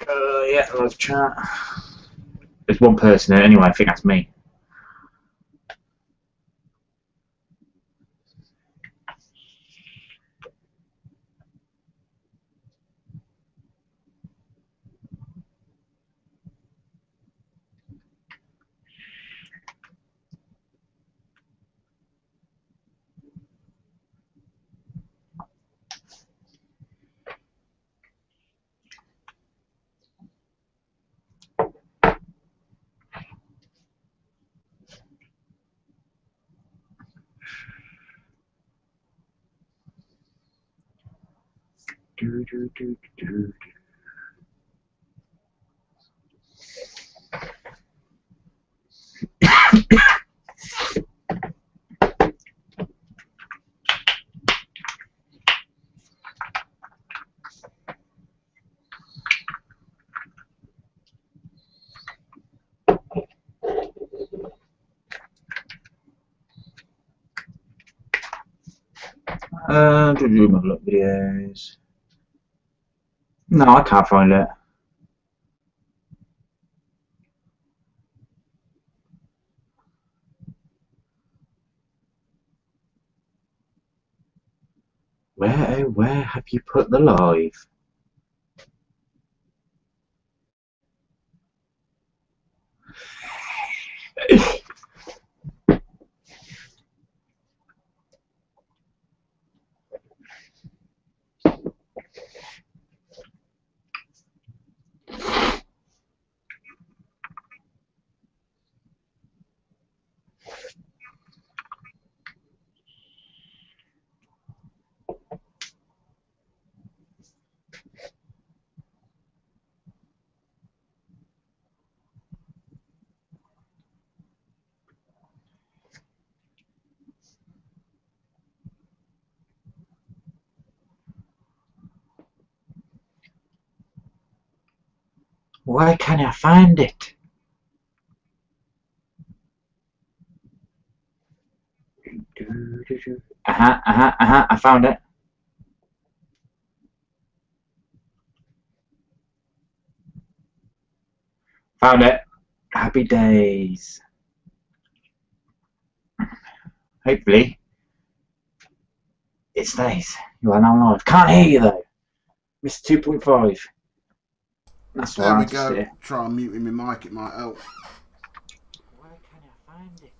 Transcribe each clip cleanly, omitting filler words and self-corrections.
Yeah, let's chat. There's one person there anyway, I think that's me. Do, do, do, do, do. Do my look videos. No, I can't find it. Where have you put the live? Why can't I find it? I found it. Found it. Happy days. Hopefully it stays. You are now live. Can't hear you though. Mr. 2.5. That's there why we go. Try and mute my mic, it might help. Where can I find it?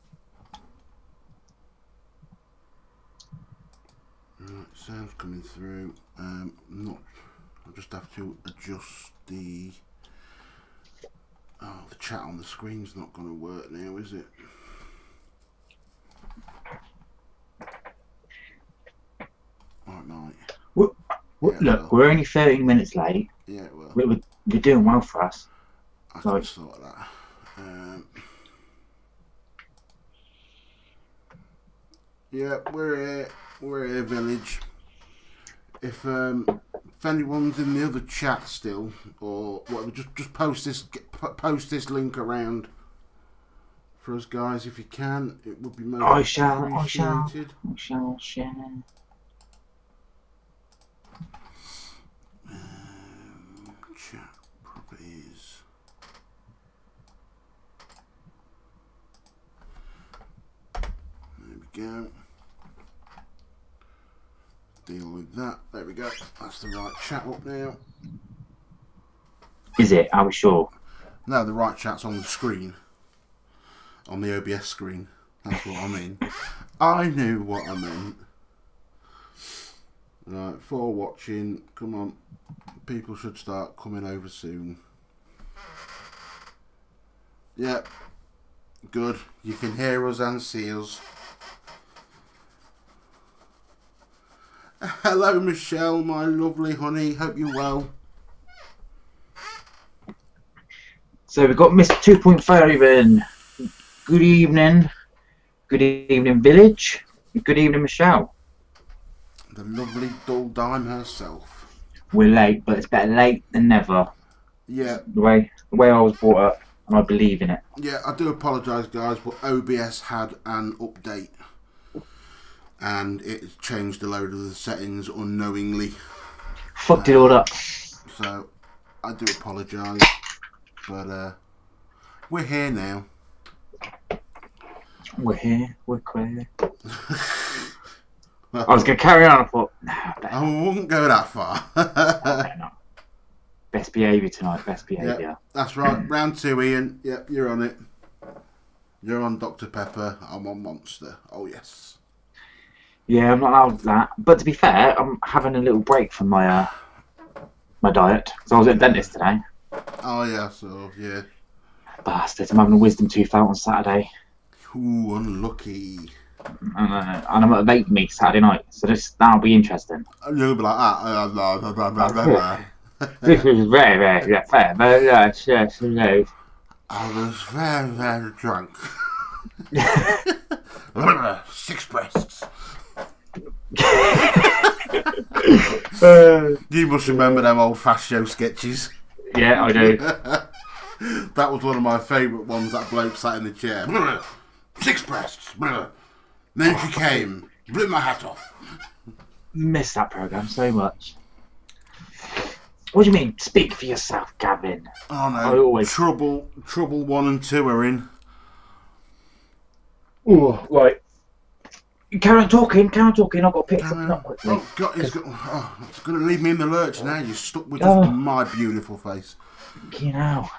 Right, sound's coming through. I'll just have to adjust the. Oh, the chat on the screen's not going to work now, is it? Right, mate. Look, well, we're only 13 minutes late. Yeah, well. We're doing well for us. I can sort that. Yeah, we're here, village. If anyone's in the other chat still or whatever, just post this link around for us guys if you can. It would be most appreciated. I shall share. Chat properties. There we go. Deal with that. There we go. That's the right chat up now. Is it? Are we sure? No, the right chat's on the screen. On the OBS screen. That's what I mean. I knew what I meant. Right, for watching. Come on. People should start coming over soon. Yep. Good. You can hear us and see us. Hello, Michelle, my lovely honey. Hope you're well. So we've got Mr. 2.5 in. Good evening. Good evening, village. Good evening, Michelle. The lovely dull dime herself. We're late, but it's better late than never. Yeah. The way I was brought up, and I believe in it. Yeah, I do apologise, guys, but OBS had an update. And it changed a load of the settings unknowingly. Fucked it all up. So, I do apologise, but we're here now. We're here. We're queer. I was going to carry on. I thought, no, I wouldn't go that far. no. Best behaviour tonight. Best behaviour. Yep, that's right. Round 2, Ian. Yep, you're on it. You're on Dr. Pepper. I'm on Monster. Oh yes. Yeah, I'm not allowed that. But to be fair, I'm having a little break from my my diet because I was at the dentist today. Oh yeah. So yeah. Bastards! I'm having a wisdom tooth out on Saturday. Ooh, unlucky. And I'm at a vape meet Saturday night, so that'll be interesting. You'll be like that. This is very fair. I was very drunk. 6 breasts. You must remember them old Fast Show sketches. Yeah, I do. That was one of my favourite ones. That bloke sat in the chair. 6 breasts. Then she came, blew my hat off. Miss that programme so much. What do you mean? Speak for yourself, Gavin. Oh no, Trouble 1 and 2 are in. Oh, right. Carry on talking. I've got to pick something up quickly. Oh God, it's going to leave me in the lurch now. You're stuck with just my beautiful face. You know.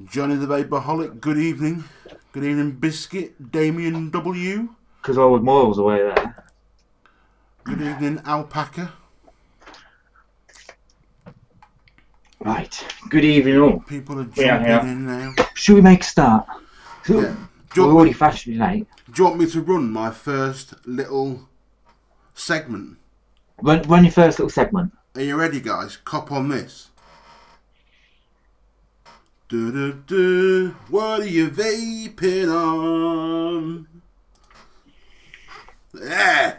Johnny the Vapeaholic, good evening. Good evening, Biscuit. Damien W. Because I was miles away there. Good evening, Alpaca. Right. Good evening, all. People are jumping in now. Should we make a start? Yeah. We're already fashionably late. Do you want me to run my first little segment? Run your first little segment. Are you ready, guys? Cop on this. Do-do-do. What are you vaping on? Yeah.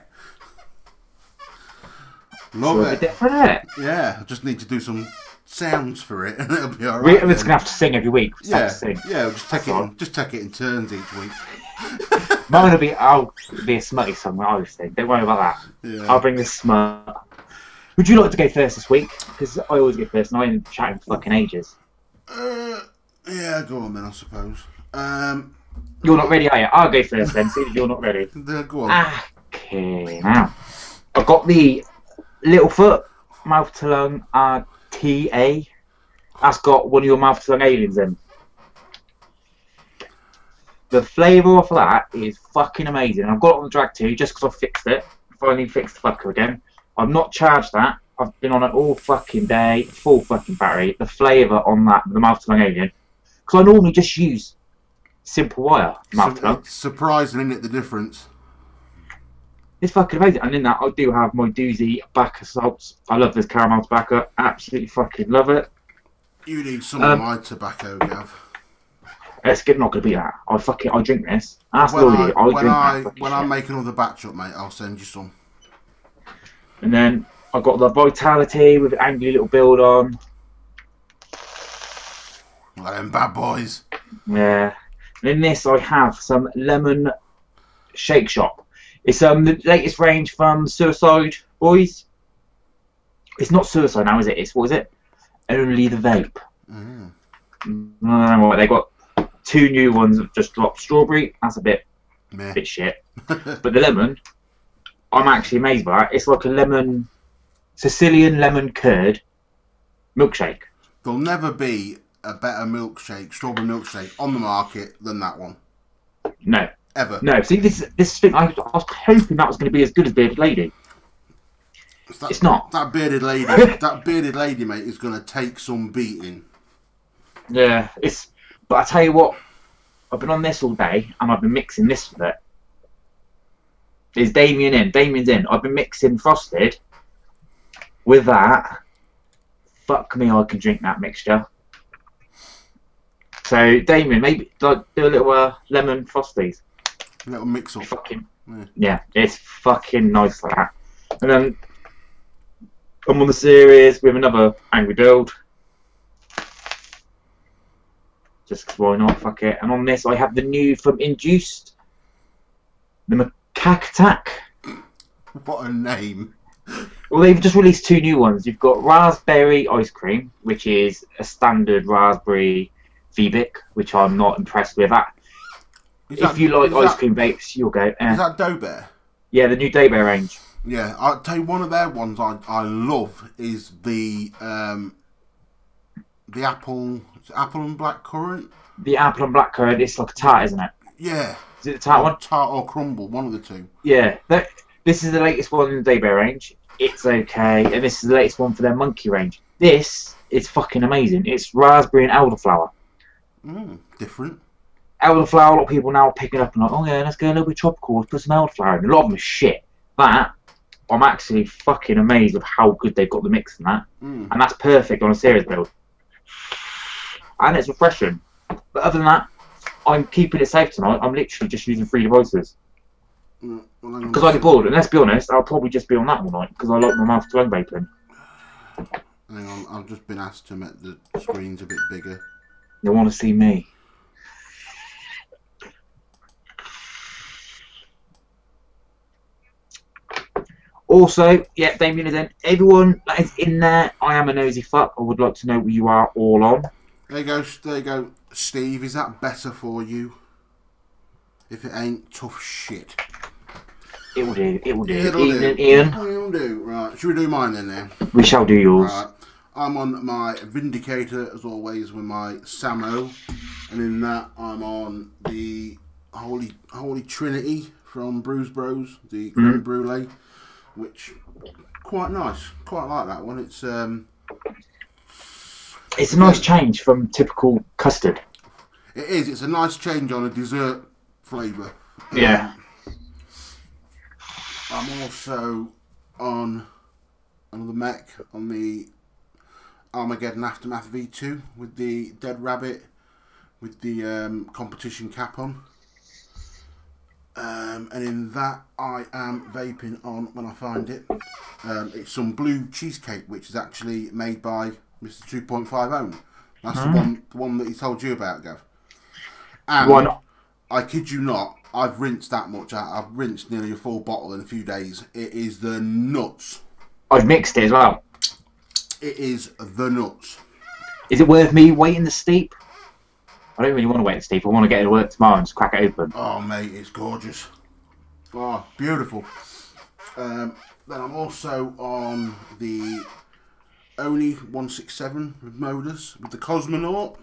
Love it. Different, isn't it? Yeah, I just need to do some sounds for it, and it'll be all right. We're just gonna have to sing every week. Yeah, sing. yeah. We'll just take it in turns each week. I'll be a smutty song. I always think. Don't worry about that. Yeah. I'll bring the smut. Would you like to go first this week? Because I always go first, and I ain't chatting for fucking ages. Yeah, go on then, I suppose. You're not ready, are you? I'll go first then. See that you're not ready. Go on. Okay, now I've got the Littlefoot mouth to lung RTA. That's got one of your mouth to lung aliens in. The flavour of that is fucking amazing. I've got it on the drag too, just because I fixed it. Finally fixed the fucker again. I've not charged that. I've been on it all fucking day, full fucking battery. The flavour on that, the mouth to lung alien, because I normally just use simple wire mouth to lung. It's surprising, isn't it, the difference? It's fucking amazing. And in that, I do have my doozy back assaults. I love this caramel tobacco. Absolutely fucking love it. You need some of my tobacco, Gav. It's not going to be that. I drink this. That's when all I when I make another batch up, mate, I'll send you some. And then I've got the Vitality with an angry little build on. Like them bad boys. Yeah. And in this, I have some Lemon Shake Shop. It's the latest range from Suicide Boys. It's not Suicide now, is it? It's, what is it? Only the Vape. No, they got 2 new ones that just dropped. Strawberry, that's a bit shit. But the lemon, I'm actually amazed by that. It's like a Sicilian lemon curd milkshake. There'll never be a better milkshake, strawberry milkshake, on the market than that one. No. Ever. No, see, this thing, I was hoping that was going to be as good as Bearded Lady. It's not. That bearded lady, mate, is going to take some beating. Yeah, but I tell you what, I've been on this all day, and I've been mixing this with it. Is Damien's in. I've been mixing Frosted with that. Fuck me, I can drink that mixture. So, Damien, maybe do a little lemon Frosties. A little mix up. Yeah, it's fucking nice like that. And then I'm on the series with another angry build. Just 'cause why not? Fuck it. And on this, I have the new from Induced, the Macaque Attack. What a name! Well, they've just released 2 new ones. You've got raspberry ice cream, which is a standard raspberry VBIC, which I'm not impressed with. If you like ice cream vapes, you'll go. Is that Dough Bear? Yeah, the new Day Bear range. Yeah, I'll tell you, one of their ones I love is the apple and black currant. The apple and black currant, it's like a tart, isn't it? Yeah. Is it the tart one? Tart or crumble, one of the two. Yeah. This is the latest one in the Day Bear range. It's okay, and this is the latest one for their monkey range. This is fucking amazing. It's raspberry and elderflower. Different. Elderflower, a lot of people now are picking up and like, oh yeah, let's go a little bit tropical, let's put some elderflower in. A lot of them are shit. But I'm actually fucking amazed with how good they've got the mix in that. And that's perfect on a series build. And it's refreshing. But other than that, I'm keeping it safe tonight. I'm literally just using 3 devices. Because I'd be bored, and let's be honest, I'll probably just be on that all night because I like my mouth to own vaping. Hang on, I've just been asked to make the screens a bit bigger. They want to see me. Also, yeah, Damien is in. Everyone that is in there, I am a nosy fuck. I would like to know what you are all on. There you go, Steve. Is that better for you? If it ain't, tough shit. It will do. It will do. Ian. Ian. It'll do. Right. Should we do mine then now? We shall do yours. Right. I'm on my Vindicator, as always, with my Samo. And in that, I'm on the Holy Trinity from Bruise Bros, the creme brulee, which, quite nice. Quite like that one. It's a nice change from typical custard. It is. It's a nice change on a dessert flavour. Yeah. I'm also on another mech on the Armageddon Aftermath V2 with the Dead Rabbit with the competition cap on. And in that I am vaping on, when I find it, it's some blue cheesecake, which is actually made by Mr. 2.50. That's the one that he told you about, Gav. And I kid you not, I've rinsed that much. I've rinsed nearly a full bottle in a few days. It is the nuts. I've mixed it as well. It is the nuts. Is it worth me waiting the steep? I don't really want to wait the steep. I want to get it to work tomorrow and just crack it open. Oh, mate, it's gorgeous. Oh, beautiful. Then I'm also on the Oni 167 with Modus, with the Cosmonaut.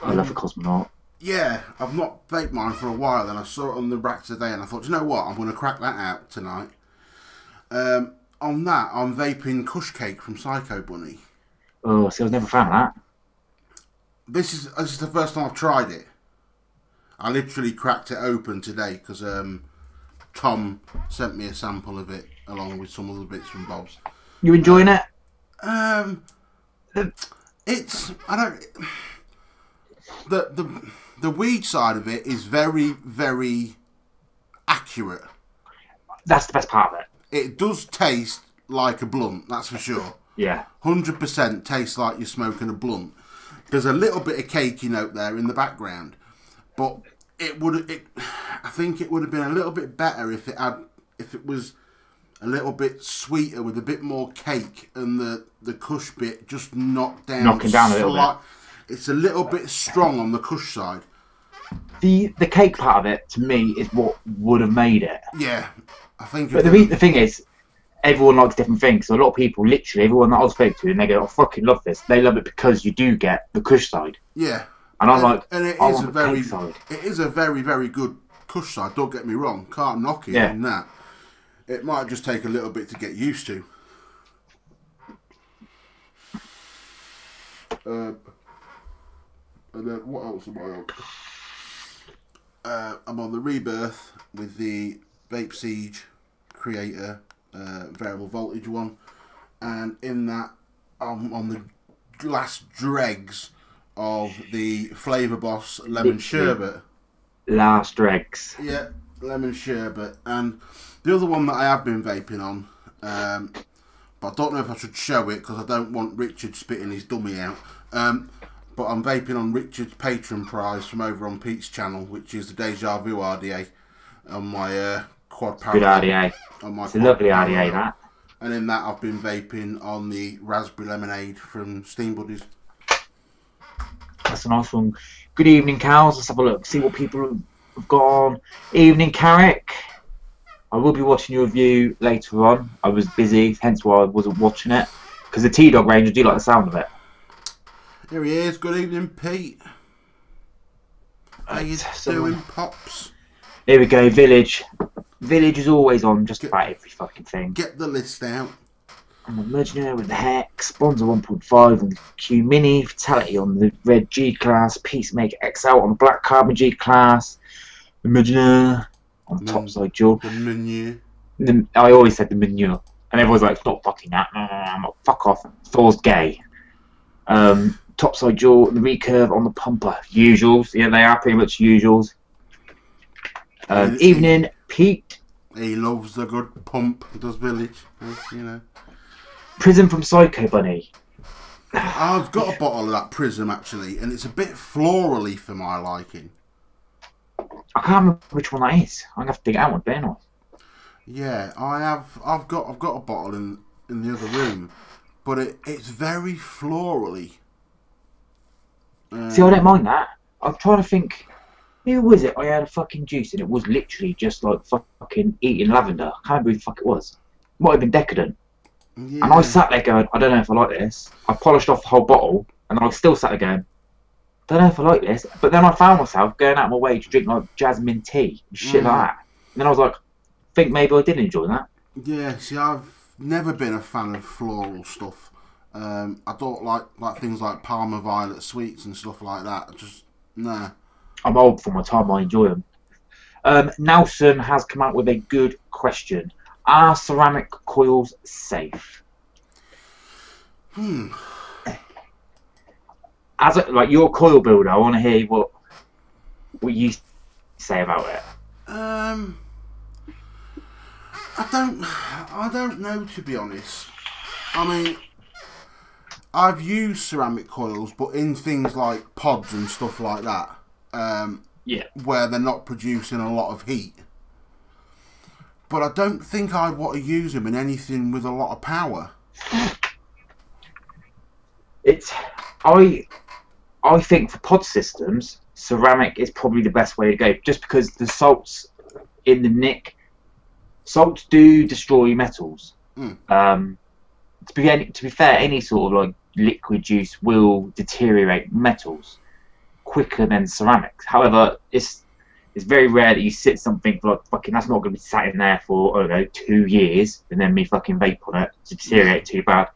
I love the Cosmonaut. Yeah, I've not vaped mine for a while, and I saw it on the rack today, and I thought, you know what, I'm going to crack that out tonight. On that, I'm vaping Kush Cake from Psycho Bunny. Oh, see, I was never a fan of that. This is the first time I've tried it. I literally cracked it open today, because Tom sent me a sample of it, along with some other bits from Bob's. You enjoying it? It's, I don't... The weed side of it is very, very accurate. That's the best part of it. It does taste like a blunt, that's for sure. Yeah. 100% tastes like you're smoking a blunt. There's a little bit of cakey note there in the background, but I think it would have been a little bit better if it was a little bit sweeter with a bit more cake and the Kush bit just knocked down. Knocking down a little bit. It's a little bit strong on the Kush side. The cake part of it, to me, is what would have made it. Yeah, I think. But the thing is, everyone likes different things. So a lot of people, literally, everyone that I spoke to, and they go, "I fucking love this." They love it because you do get the Kush side. Yeah, and I'm like, and it is a very, very good Kush side. Don't get me wrong, can't knock it on that. It might just take a little bit to get used to. And then what else am I on? I'm on the Rebirth with the Vape Siege Creator variable voltage one, and in that I'm on the last dregs of the Flavour Boss Lemon Sherbet. Last dregs. Yeah, Lemon Sherbet. And the other one that I have been vaping on, but I don't know if I should show it because I don't want Richard spitting his dummy out. But I'm vaping on Richard's Patreon prize from over on Pete's channel, which is the Deja Vu RDA on my quad parallel. Good RDA. It's a lovely RDA, that. And in that, I've been vaping on the raspberry lemonade from Steam Buddies. That's a nice one. Good evening, cows. Let's have a look. See what people have gone. Evening, Carrick. I will be watching your review later on. I was busy, hence why I wasn't watching it. Because the T-Dog Range, I do like the sound of it. Here he is. Good evening, Pete. How you doing, Pops? Here we go, Village. Village is always on just about every fucking thing. Get the list out. I'm a Mergenaire with the Hex, Bonza 1.5 on the Q Mini, Fatality on the red G-Class, Peacemaker XL on the black Carbon G-Class, the Mergenaire on the top side dual. The menu. I always said the menu, and everyone's like, stop fucking that. No, I'm like, fuck off. Thor's gay. Topside dual, the recurve on the pumper. Usuals, yeah, they are pretty much usuals. Evening, Pete. He loves the good pump, does Village, you know. Prism from Psycho Bunny. I've got a bottle of that Prism actually, and it's a bit florally for my liking. I can't remember which one that is. I'm gonna have to dig it out one day, don't I? Yeah, I've got a bottle in the other room, but it's very florally. See, I don't mind that. I'm trying to think. Who was it? I had a fucking juice and it was literally just like fucking eating lavender. I can't remember who the fuck it was. Might have been Decadent. Yeah. And I sat there going, I don't know if I like this. I polished off the whole bottle and I still sat there going, don't know if I like this. But then I found myself going out of my way to drink like jasmine tea and shit like that. And then I was like, think maybe I did enjoy that. Yeah, see, I've never been a fan of floral stuff. I don't like things like Parma Violet sweets and stuff like that. Just, nah. I'm old for my time, I enjoy them. Nelson has come out with a good question. Are ceramic coils safe? As like your coil builder, I want to hear what you say about it. I don't know, to be honest. I mean, I've used ceramic coils, but in things like pods and stuff like that. Yeah. Where they're not producing a lot of heat. But I don't think I'd want to use them in anything with a lot of power. I think for pod systems, ceramic is probably the best way to go, just because the salts in the nick, salts do destroy metals. To be fair, any sort of like liquid juice will deteriorate metals quicker than ceramics. However, it's very rare that you sit something for like fucking, that's not going to be sat in there for, I don't know, 2 years and then me fucking vape on it to deteriorate too bad.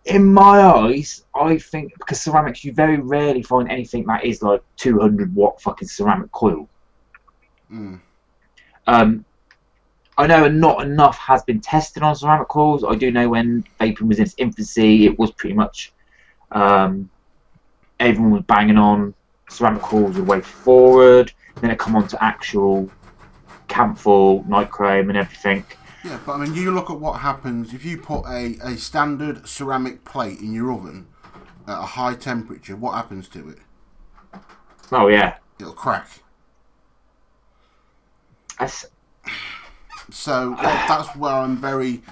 In my eyes, I think because ceramics, you very rarely find anything that is like 200 watt fucking ceramic coil. I know not enough has been tested on ceramic coils. I do know when vaping was in its infancy, it was pretty much everyone was banging on ceramic coils the way forward. Then it come on to actual camphor, nichrome and everything. Yeah, but I mean, you look at what happens if you put a standard ceramic plate in your oven at a high temperature. What happens to it? Oh yeah, It'll crack. So that's where I'm very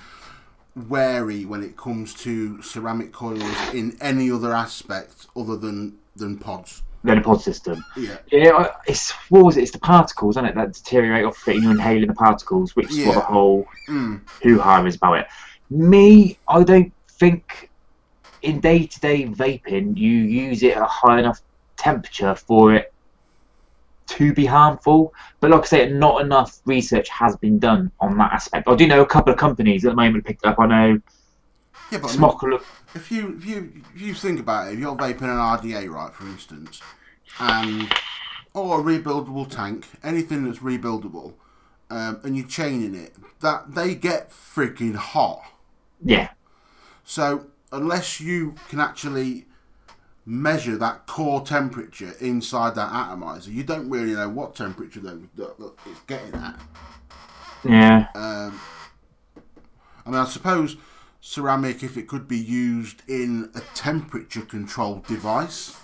wary when it comes to ceramic coils in any other aspect other than pods. Then a pod system. Yeah. Yeah. What was it? It's the particles, isn't it, that deteriorate off it, and you're inhaling the particles, which is what the whole hoo-ha is about it. Me, I don't think in day-to-day vaping you use it at a high enough temperature for it to be harmful. But like I say, not enough research has been done on that aspect. I do know a couple of companies at the moment picked up. I know. Yeah, but Smoker. If you think about it, if you're vaping an RDA, right, for instance, or a rebuildable tank, anything that's rebuildable, and you're chaining it, that they get freaking hot. Yeah. So unless you can actually measure that core temperature inside that atomizer, you don't really know what temperature that it's getting at. Yeah. I mean, I suppose ceramic, if it could be used in a temperature controlled device.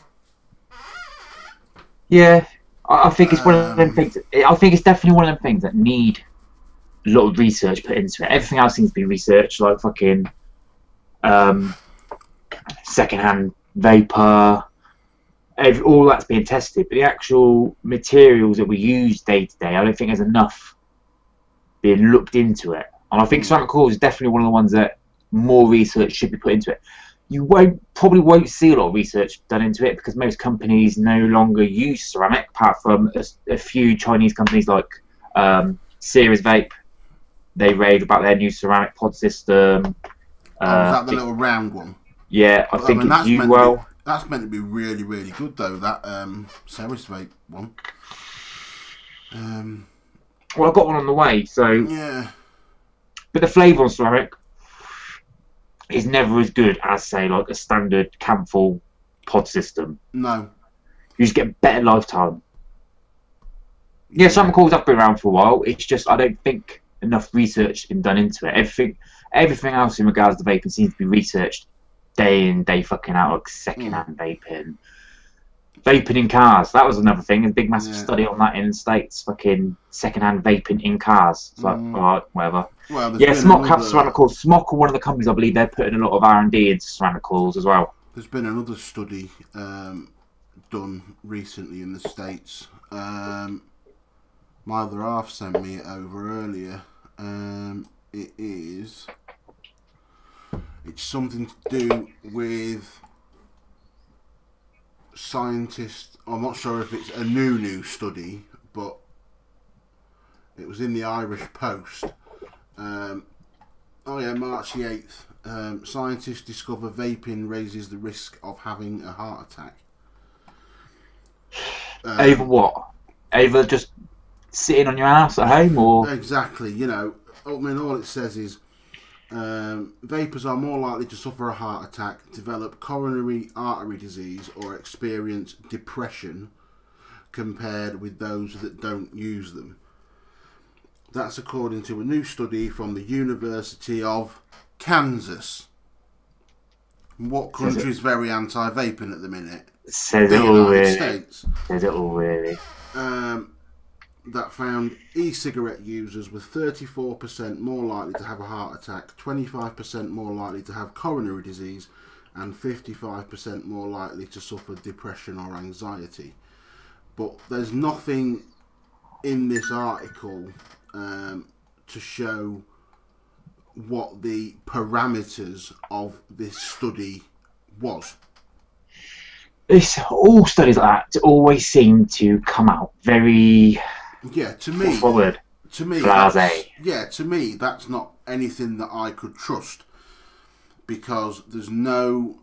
Yeah, I think it's one of them things. I think it's definitely one of them things that need lot of research put into it. Everything else seems to be researched, like fucking secondhand vapor. All that's being tested, but the actual materials that we use day to day, I don't think there's enough being looked into it. And I think ceramic coils is definitely one of the ones that more research should be put into it. You probably won't see a lot of research done into it because most companies no longer use ceramic, apart from a few Chinese companies like Series Vape. They rave about their new ceramic pod system. Is that the little round one? Yeah, I think it's you well. That's meant to be really, really good though. That Series Vape one. Well, I've got one on the way, so yeah. But the flavour on ceramic is never as good as, say, like a standard Camphor pod system. No. You just get better lifetime. Yeah, ceramic coils have been around for a while. It's just I don't think enough research has been done into it. Everything else in regards to vaping seems to be researched day in, day fucking out, like second-hand vaping. Vaping in cars, that was another thing. A big massive study on that in the States. Fucking second-hand vaping in cars. It's like, alright, whatever. Well, yeah, Smock have ceramic coils. Smock are one of the companies, I believe, they're putting a lot of R&D into ceramic coils as well. There's been another study done recently in the States. My other half sent me it over earlier. It's something to do with scientists. I'm not sure if it's a new study, but it was in the Irish Post. March the 8th. Scientists discover vaping raises the risk of having a heart attack. Over what? Over just sitting on your ass at home, or exactly? You know, I mean, all it says is vapors are more likely to suffer a heart attack, develop coronary artery disease, or experience depression compared with those that don't use them. That's according to a new study from the University of Kansas. What country is very anti-vaping at the minute? Says it all, really. Says it all, really. That found e-cigarette users were 34% more likely to have a heart attack, 25% more likely to have coronary disease, and 55% more likely to suffer depression or anxiety. But there's nothing in this article to show what the parameters of this study was. It's all studies like that always seem to come out very. Yeah, to me, forward. To me, to me, that's not anything that I could trust because there's no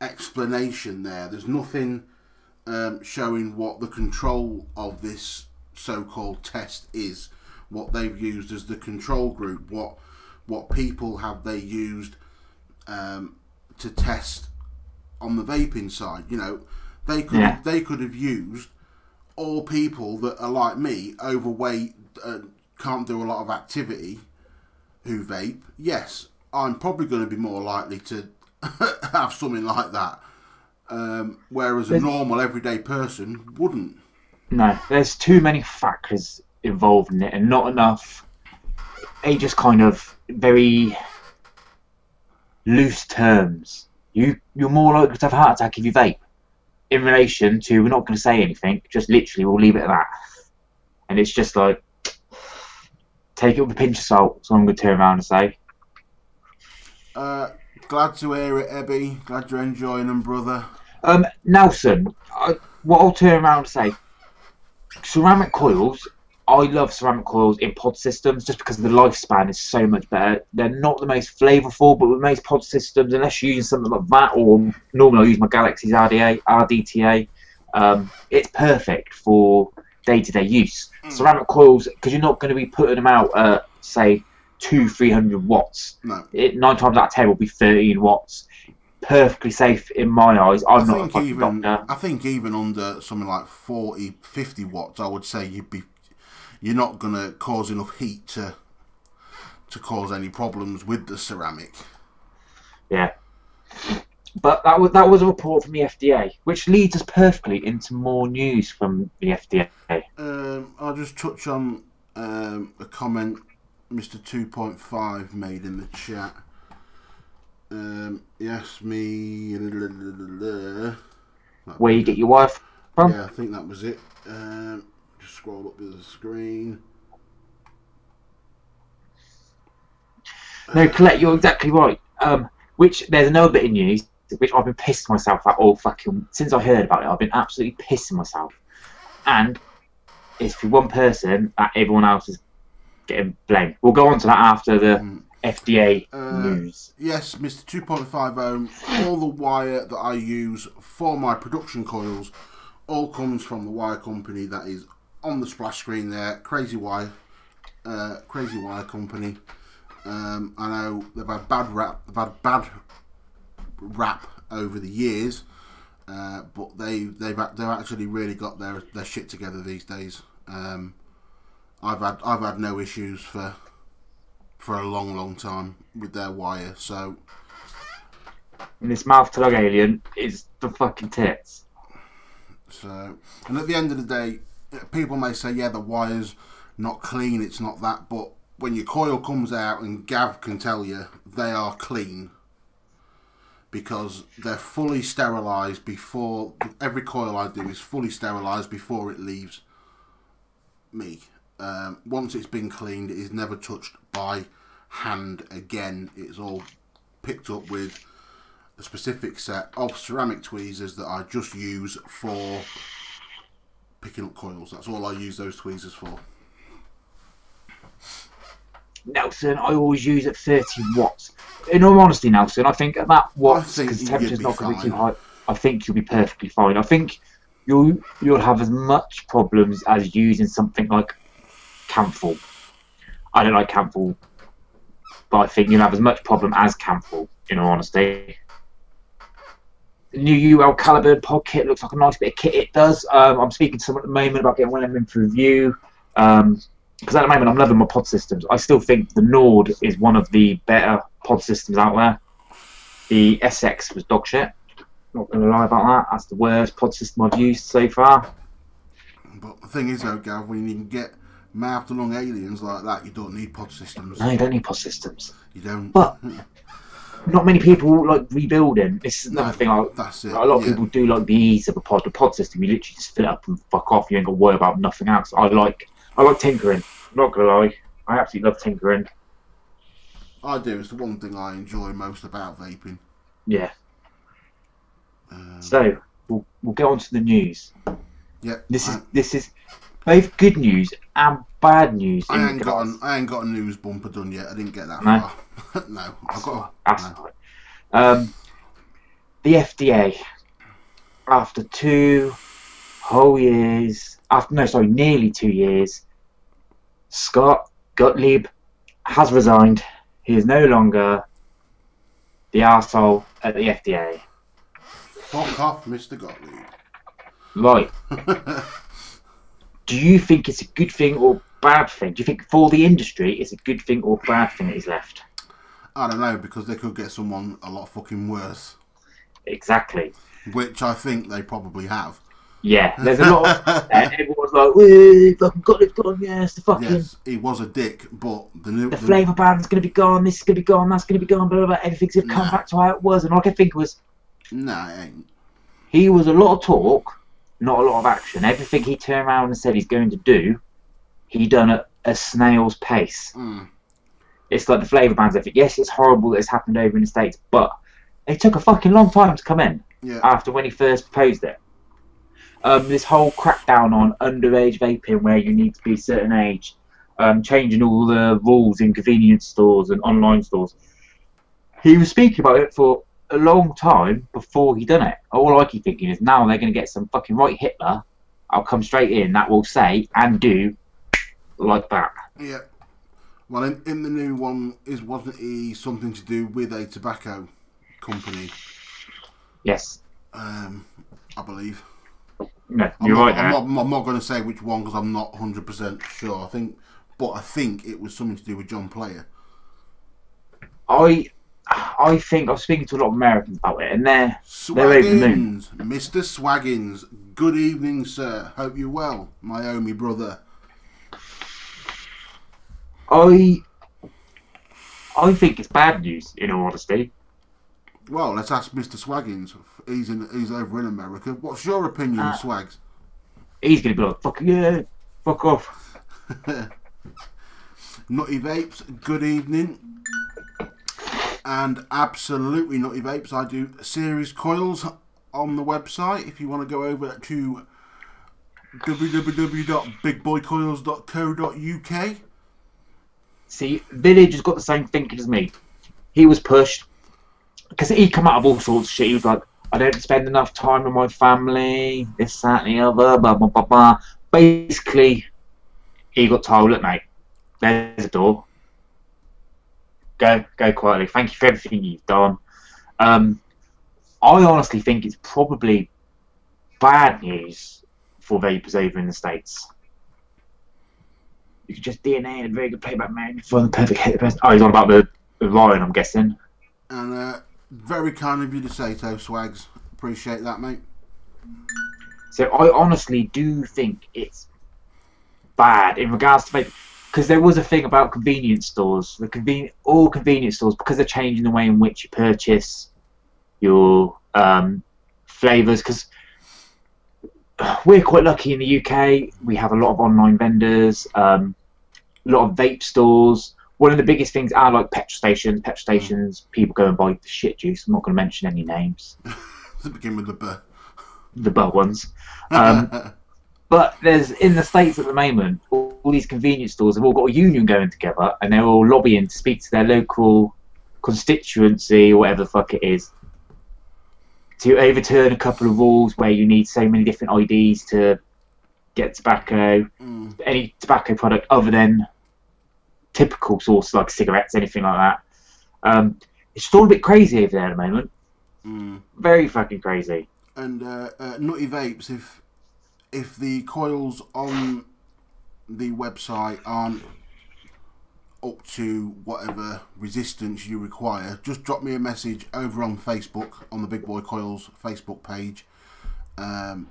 explanation there. There's nothing showing what the control of this so-called test is, what they've used as the control group, what people have they used to test on the vaping side. You know, they could have used all people that are like me, overweight, can't do a lot of activity, who vape. Yes, I'm probably going to be more likely to have something like that, whereas a normal everyday person wouldn't. No, there's too many factors involved in it and not enough. Just kind of very loose terms. You're more likely to have a heart attack if you vape. In relation to, we're not going to say anything, just literally we'll leave it at that. And it's just like, take it with a pinch of salt, that's what I'm going to turn around and say. Glad to hear it, Ebby. Glad you're enjoying them, brother. Nelson, what I'll turn around and say, ceramic coils, I love ceramic coils in pod systems just because the lifespan is so much better. They're not the most flavourful, but with most pod systems, unless you're using something like that, or normally I use my Galaxy's RDTA, it's perfect for day-to-day use. Ceramic coils, because you're not going to be putting them out at, say, 200-300 watts. No. 9 times out of 10 will be 13 watts. Perfectly safe in my eyes. I'm not a fucking doctor. I think even under something like 40-50 watts, I would say you're not going to cause enough heat to cause any problems with the ceramic. Yeah. But that was a report from the FDA, which leads us perfectly into more news from the FDA. I'll just touch on a comment Mr. 2.5 made in the chat. Yes, me. Where you get your wife from? Yeah, I think that was it. Just scroll up the screen. No, Colette, you're exactly right. Which there's another bit of news which I've been pissing myself at all fucking since I heard about it. I've been absolutely pissing myself, and it's for one person that everyone else is getting blamed. We'll go on to that after the FDA news. Yes, Mr. 2.50. All the wire that I use for my production coils all comes from the wire company that is on the splash screen there. Crazy Wire Company. I know they've had bad rap over the years, but they've actually really got their shit together these days. I've had no issues for a long time with their wire. So, And this mouth to lug alien is the fucking tits. So, and at the end of the day, people may say, yeah, the wire's not clean, it's not that, but when your coil comes out, and Gav can tell you, they are clean. Because they're fully sterilised before, every coil I do is fully sterilised before it leaves me. Once it's been cleaned, it is never touched by hand again. It's all picked up with a specific set of ceramic tweezers that I just use for picking up coils. That's all I use those tweezers for. Nelson, I always use at 30 watts. In all honesty, Nelson, I think at that watts, because the temperature's not going to be too high, I think you'll be perfectly fine. I think you'll have as much problems as using something like camphor. I don't like camphor, but I think you'll have as much problem as camphor, in all honesty. The new UL Caliburn pod kit looks like a nice bit of kit. It does. I'm speaking to someone at the moment about getting one of them in for review. Because at the moment I'm loving my pod systems. I still think the Nord is one of the better pod systems out there. The SX was dog shit. Not going to lie about that. That's the worst pod system I've used so far. But the thing is though, Gav, when you can get mouthed along aliens like that, you don't need pod systems. No, you don't need pod systems. You don't. But not many people like rebuilding. This is another thing. That's it. A lot of people do like the ease of a pod. The pod system, you literally just fill it up and fuck off. You ain't got to worry about nothing else. I like tinkering. I'm not gonna lie. I absolutely love tinkering. I do. It's the one thing I enjoy most about vaping. Yeah. So we'll get on to the news. Yeah. This is both good news and bad news. I ain't got a news bumper done yet. I didn't get that far. No, I've got. That's right. The FDA, after 2 whole years, nearly 2 years, Scott Gottlieb has resigned. He is no longer the arsehole at the FDA. Fuck off, Mr. Gottlieb. Right. Do you think it's a good thing or bad thing? Do you think for the industry it's a good thing or bad thing that he's left? I don't know, because they could get someone a lot fucking worse. Exactly. Which I think they probably have. Yeah, there's a lot of... everyone's like, wee, fucking Gottlieb's gone, yes, the fucking... Yes, he was a dick, but the flavour band's going to be gone, this is going to be gone, that's going to be gone, blah, blah, blah. Everything's going to come back to how it was. And all I could think was... Nah, it ain't. He was a lot of talk, not a lot of action. Everything he turned around and said he's going to do, he done at a snail's pace. It's like the flavour bands. I think, yes, it's horrible that it's happened over in the States, but it took a fucking long time to come in after when he first proposed it. This whole crackdown on underage vaping where you need to be a certain age, changing all the rules in convenience stores and online stores. He was speaking about it for a long time before he done it. All I keep thinking is now they're going to get some fucking right Hitler. I'll come straight in that will say and do like that. Yeah. Well, in the new one, wasn't he something to do with a tobacco company? Yes. I believe. No, you're right. I'm not going to say which one because I'm not 100% sure. I think it was something to do with John Player. I think I was speaking to a lot of Americans about it, and they're over the moon. Mr. Swaggins, good evening, sir. Hope you're well, my Omi brother. I I think it's bad news, in all honesty. Well, let's ask Mr. Swaggins. He's over in America. What's your opinion, Swags? He's going to be like, fuck yeah, fuck off. Nutty Vapes, good evening. And absolutely Nutty Vapes, I do series coils on the website. If you want to go over to www.bigboycoils.co.uk. See, Village has got the same thinking as me. He was pushed because he come out of all sorts of shit. He was like, I don't spend enough time with my family, this, that, and the other, blah, blah, blah, blah. Basically, he got told, look, mate, there's a door. Go quietly. Thank you for everything you've done. I honestly think it's probably bad news for vapors over in the States. You could just DNA and a very good playback, man. Find the perfect hit. Oh, he's on about the Ryan, I'm guessing. And very kind of you to say so, Swags. Appreciate that, mate. So I honestly do think it's bad in regards to vape, because there was a thing about convenience stores. All convenience stores, because they're changing the way in which you purchase your flavours. Because we're quite lucky in the UK. We have a lot of online vendors, a lot of vape stores. One of the biggest things are like petrol stations. Petrol stations, people go and buy the shit juice. I'm not going to mention any names. To begin with the B. The B ones. But there's, in the States at the moment, all these convenience stores have all got a union going together, and they're all lobbying to speak to their local constituency, or whatever the fuck it is, to overturn a couple of rules where you need so many different IDs to get tobacco, any tobacco product other than typical source like cigarettes, anything like that. It's still a bit crazy over there at the moment. Very fucking crazy. And Nutty Vapes, if the coils on the website aren't up to whatever resistance you require, just drop me a message over on Facebook, on the Big Boy Coils Facebook page, and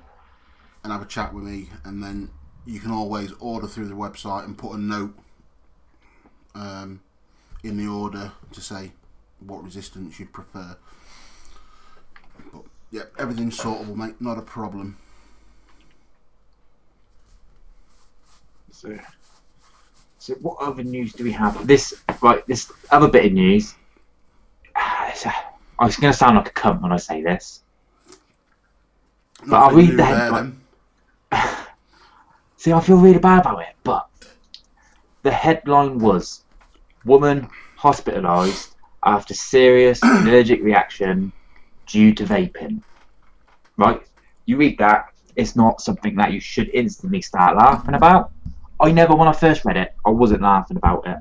have a chat with me, and then you can always order through the website and put a note in the order to say what resistance you'd prefer. But yeah, everything's sortable, mate, not a problem. So what other news do we have? This other bit of news. I was going to sound like a cunt when I say this, but I'll read the headline. See, I feel really bad about it, but the headline was: woman hospitalised after serious allergic reaction due to vaping. Right? You read that, it's not something that you should instantly start laughing about. I never, when I first read it, I wasn't laughing about it.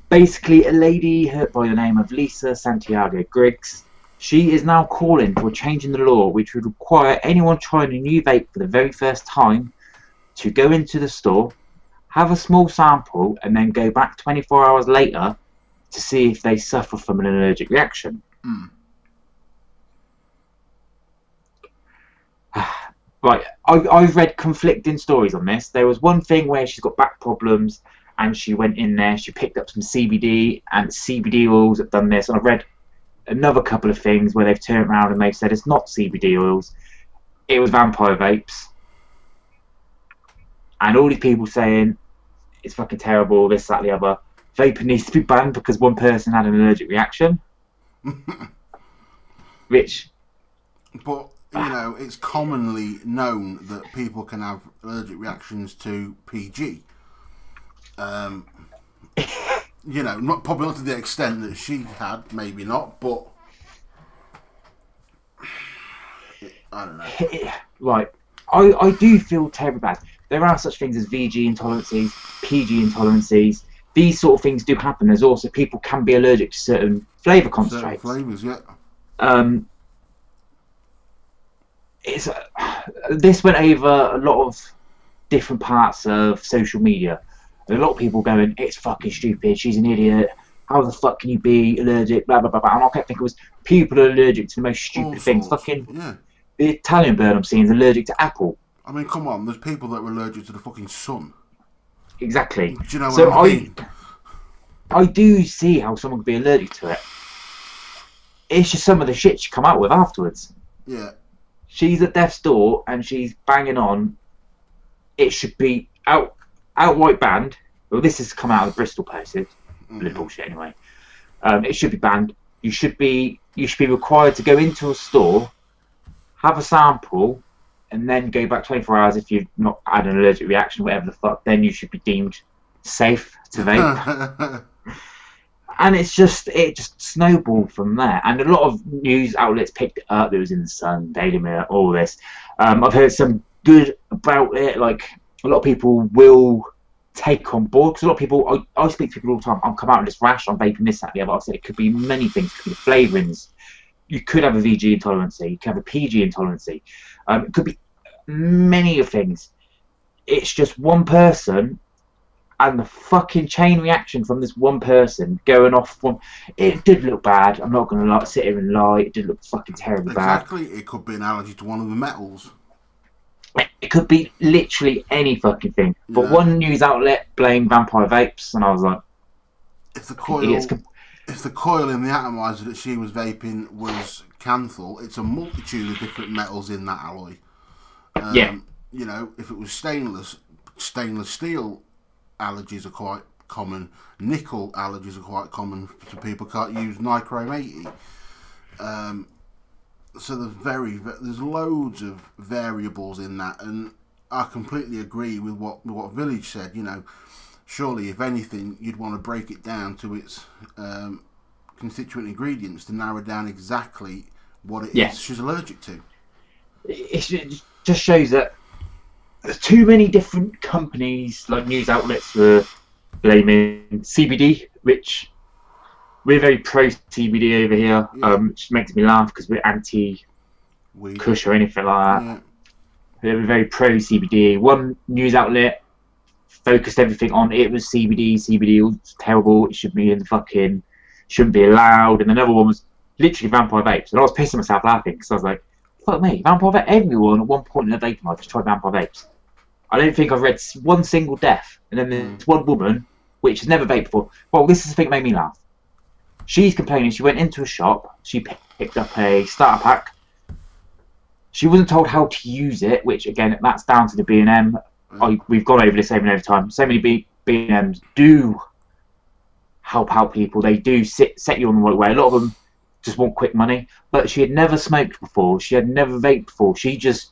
Basically, a lady by the name of Lisa Santiago Griggs, she is now calling for a change in the law which would require anyone trying a new vape for the very first time to go into the store, have a small sample, and then go back 24 hours later to see if they suffer from an allergic reaction. Right, I've read conflicting stories on this. There was one thing where she's got back problems and she went in there, she picked up some CBD, and CBD oils have done this. And I've read another couple of things where they've turned around and they've said it's not CBD oils, it was vampire vapes. And all these people saying it's fucking terrible, this, that, the other. Vaping needs to be banned because one person had an allergic reaction. Which... But... you know, it's commonly known that people can have allergic reactions to PG. You know, probably not to the extent that she had, maybe not, but I don't know. Right, I do feel terribly bad. There are such things as VG intolerances, PG intolerances. These sort of things do happen. There's also people can be allergic to certain flavour concentrates. Certain flavours, yeah. This went over a lot of different parts of social media. A lot of people going, it's fucking stupid, she's an idiot, how the fuck can you be allergic, blah blah blah blah. And I kept thinking it was people are allergic to the most stupid things. Fucking the Italian bird I'm seeing is allergic to apple. I mean, come on, there's people that are allergic to the fucking sun. Exactly. Do you know what I mean? I do see how someone could be allergic to it. It's just some of the shit she come out with afterwards. Yeah. She's at death's door and she's banging on. It should be outright banned. Well, this has come out of the Bristol Post. It's bullshit anyway. It should be banned. You should be required to go into a store, have a sample, and then go back 24 hours if you've not had an allergic reaction, whatever the fuck. Then you should be deemed safe to vape. And it just snowballed from there. And a lot of news outlets picked it up. It was in the Sun, Daily Mirror, all this. I've heard some good about it. Like, a lot of people will take on board, because a lot of people, I speak to people all the time, I'll come out with this rash, I'm vaping this, that, the other. I said it could be many things. It could be the flavourings. You could have a VG intolerance. You could have a PG intolerance. It could be many of things. It's just one person, and the fucking chain reaction from this one person going off from... It did look bad. I'm not going to sit here and lie. It did look fucking terribly bad. Exactly. It could be an allergy to one of the metals. It could be literally any fucking thing. But one news outlet blamed vampire vapes, and I was like... If the coil in the atomizer that she was vaping was canthal, it's a multitude of different metals in that alloy. Yeah. You know, if it was stainless steel allergies are quite common. Nickel allergies are quite common, so people can't use nichrome 80. So there's loads of variables in that, and I completely agree with what Village said. You know, surely if anything, you'd want to break it down to its constituent ingredients to narrow down exactly what it is she's allergic to. It just shows that there's too many different companies, like news outlets, for blaming CBD, which we're very pro CBD over here, which makes me laugh because we're anti-Kush or anything like that. We're very pro CBD. One news outlet focused everything on it was CBD. CBD was terrible. It should be in the fucking, shouldn't be allowed. And another one was literally vampire vapes. And I was pissing myself laughing because I was like, fuck me, vampire vape. Everyone at one point in their vaping life has tried vampire vapes. I don't think I've read one single death. And then there's one woman which has never vaped before. Well, this is the thing that made me laugh. She's complaining. She went into a shop. She picked up a starter pack. She wasn't told how to use it, which again, that's down to the B&M. We've gone over this over and over time. So many B&Ms do help out people. They do set you on the right way. A lot of them just want quick money. But she had never smoked before. She had never vaped before. She just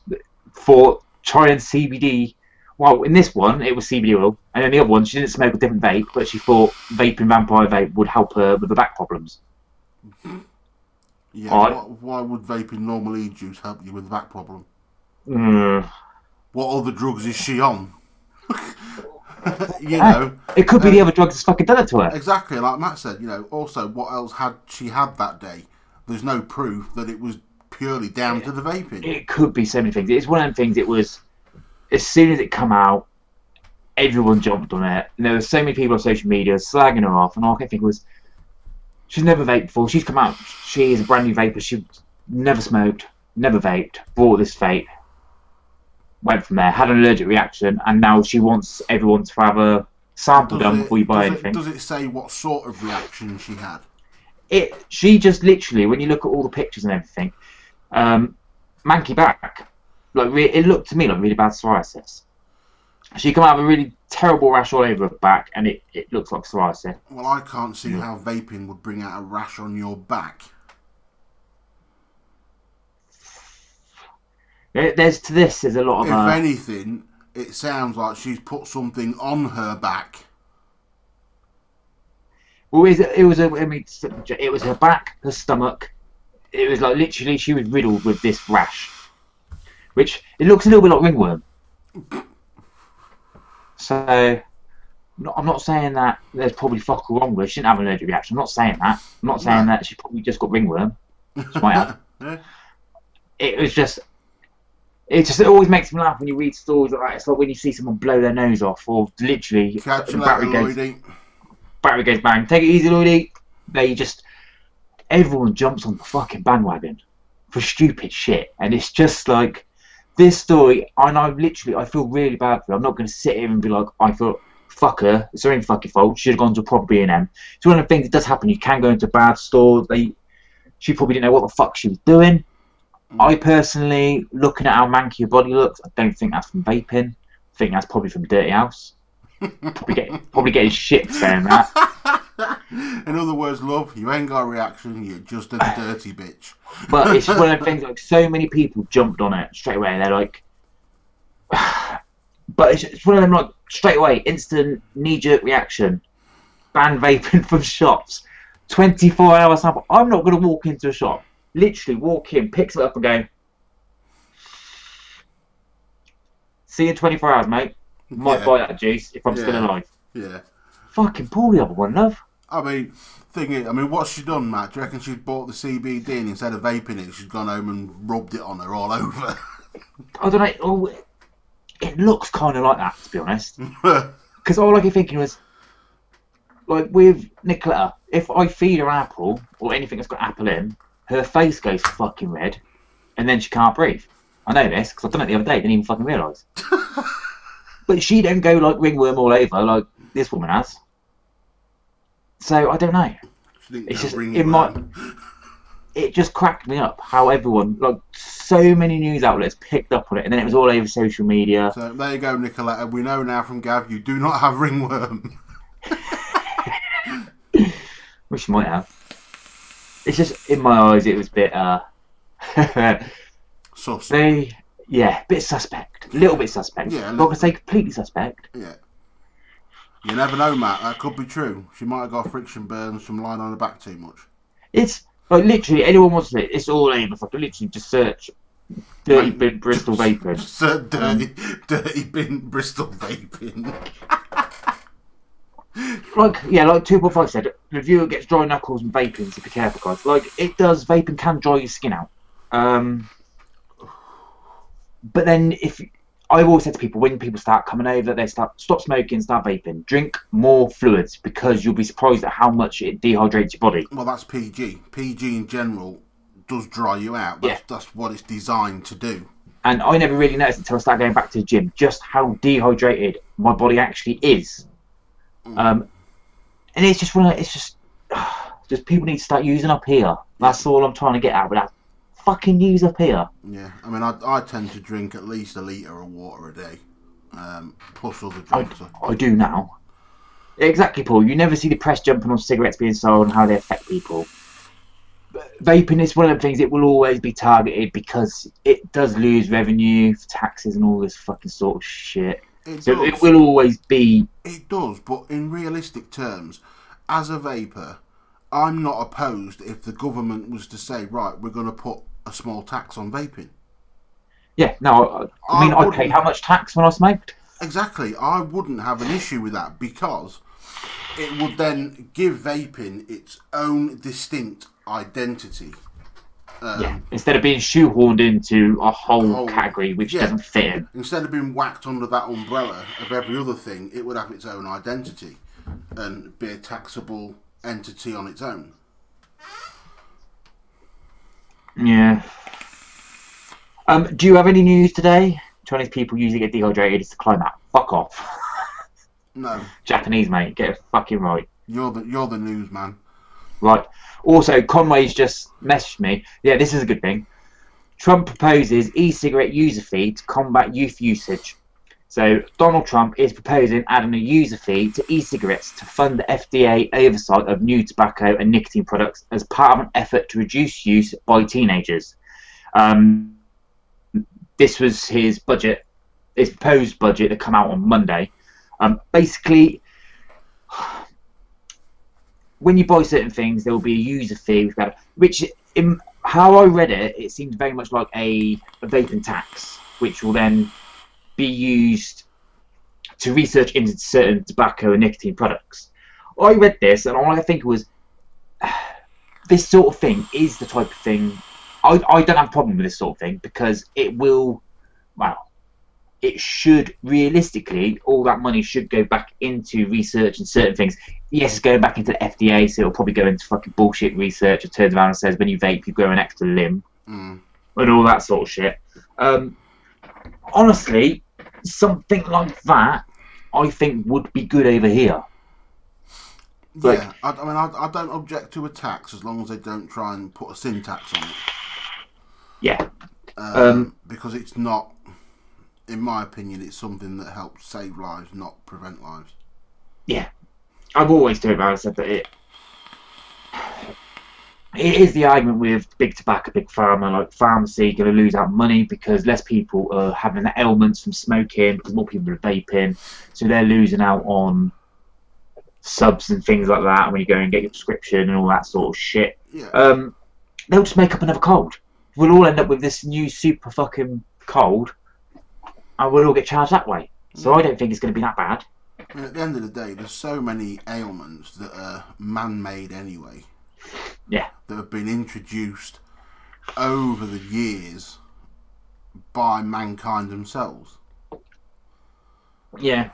thought trying CBD. Well, in this one, it was CBD oil, and in the other one, she didn't smoke a different vape, but she thought vaping vampire vape would help her with the back problems. Yeah, why would vaping normal e-juice help you with the back problem? What other drugs is she on? You know, it could be the other drugs that's fucking done it to her. Exactly, like Matt said. You know, also, what else had she had that day? There's no proof that it was purely down to the vaping. It could be so many things. It's one of them things. It was, as soon as it come out, everyone jumped on it. And there were so many people on social media slagging her off, and all I could think was, she's never vaped before. She's come out. She is a brand new vapor. She never smoked, never vaped, bought this vape, went from there, had an allergic reaction, and now she wants everyone to have a sample done before you buy anything. Does it say what sort of reaction she had? She just literally, when you look at all the pictures and everything, manky back. Like it looked to me like really bad psoriasis. She come out with a really terrible rash all over her back, and it looks like psoriasis. Well, I can't see how vaping would bring out a rash on your back. There's a lot of... If anything, it sounds like she's put something on her back. Well, it was her back, her stomach. It was like literally she was riddled with this rash, which it looks a little bit like ringworm. So, I'm not saying that there's probably fuck all wrong with her. She didn't have an allergic reaction. I'm not saying that. I'm not saying that she probably just got ringworm. She might have. Yeah. It always makes me laugh when you read stories like that. It's like when you see someone blow their nose off, or literally battery goes bang. Take it easy, Lloydie. Everyone jumps on the fucking bandwagon for stupid shit, and it's just like this story. And I feel really bad for her. I'm not going to sit here and be like, I thought fuck her. It's her own fucking fault. She should have gone to a proper B&M. It's one of the things that does happen. You can go into a bad store. She probably didn't know what the fuck she was doing. I personally, looking at how manky your body looks, I don't think that's from vaping. I think that's probably from Dirty House. Probably getting shit saying that. In other words, love, you ain't got a reaction, you're just a dirty bitch. But it's just one of the things, like, so many people jumped on it straight away. They're like... But it's one of them, like, straight away, instant knee-jerk reaction. Ban vaping from shops. 24-hour sample. I'm not going to walk into a shop. Literally walk in, picks it up and go, see you in 24 hours, mate. Might buy that juice if I'm still alive. Yeah. Fucking pull the other one, love. I mean, thing is, what's she done, Matt? Do you reckon she's bought the CBD and instead of vaping it, she's gone home and rubbed it on her all over? I don't know. Oh, it looks kind of like that, to be honest. Because all I keep thinking was, like with Nicoletta, if I feed her apple or anything that's got apple in, her face goes fucking red, and then she can't breathe. I know this because I've done it the other day. Didn't even fucking realise. But she don't go like ringworm all over like this woman has. So I don't know. It's just it just cracked me up how everyone, like so many news outlets, picked up on it, and then it was all over social media. So there you go, Nicoletta. We know now from Gav you do not have ringworm. Wish you might have. It's just in my eyes, it was a bit sus. Bit suspect, a little bit suspect. Yeah, not gonna say completely suspect. Yeah. You never know, Matt. That could be true. She might have got friction burns from lying on her back too much. It's like literally anyone wants it. It's all over. Fucking literally just search dirty bin Bristol vaping. Search dirty bin Bristol vaping. Like 2.5 said, the viewer gets dry knuckles and vaping, so be careful, guys. Like it does, vaping can dry your skin out. But then I've always said to people, when people start coming over, they stop smoking, start vaping, drink more fluids because you'll be surprised at how much it dehydrates your body. Well, that's PG. PG in general does dry you out. That's what it's designed to do. And I never really noticed until I started going back to the gym just how dehydrated my body actually is. And it's just just people need to start using up here. That's all I'm trying to get at with that. Fucking use up here. Yeah, I tend to drink at least 1 litre of water a day, plus other drinks. I do now. Exactly, Paul. You never see the press jumping on cigarettes being sold and how they affect people. But vaping is one of the things, it will always be targeted because it does lose revenue for taxes and all this fucking sort of shit. It will always be... It does, but in realistic terms, as a vapor, I'm not opposed if the government was to say, right, we're going to put a small tax on vaping. Yeah, no, I paid how much tax when I smoked? Exactly. I wouldn't have an issue with that because it would then give vaping its own distinct identity. Instead of being shoehorned into a whole category which doesn't fit in. Instead of being whacked under that umbrella of every other thing, it would have its own identity and be a taxable entity on its own. Yeah. Do you have any news today? Chinese people usually get dehydrated. It's the climate. Fuck off. No. Japanese, mate. Get it fucking right. You're the news man. Right. Also, Conway's just messaged me. Yeah, this is a good thing. Trump proposes e-cigarette user fee to combat youth usage. So Donald Trump is proposing adding a user fee to e-cigarettes to fund the FDA oversight of new tobacco and nicotine products as part of an effort to reduce use by teenagers. This was his budget, his proposed budget that come out on Monday. Basically, when you buy certain things, there will be a user fee, which, in how I read it, it seemed very much like a vaping tax, which will then be used to research into certain tobacco and nicotine products. I read this, and all I think was, this sort of thing is the type of thing. I don't have a problem with this sort of thing because it will, well, it should realistically, all that money should go back into research and certain things. Yes, it's going back into the FDA, so it'll probably go into fucking bullshit research. It turns around and says when you vape, you grow an extra limb and all that sort of shit. Honestly, something like that, I think would be good over here. Like, yeah, I mean, I don't object to a tax as long as they don't try and put a sin tax on it. Yeah. Because it's not, in my opinion, it's something that helps save lives, not prevent lives. Yeah. I've always talked about it, said that it is the argument with big tobacco, big pharma, like pharmacy, going to lose out money because less people are having the ailments from smoking, because more people are vaping, so they're losing out on subs and things like that. And when you go and get your prescription and all that sort of shit, Yeah. They'll just make up another cold. We'll all end up with this new super fucking cold, and we'll all get charged that way. So I don't think it's going to be that bad. I mean, at the end of the day, there's so many ailments that are man-made anyway. Yeah. That have been introduced over the years by mankind themselves. Yeah.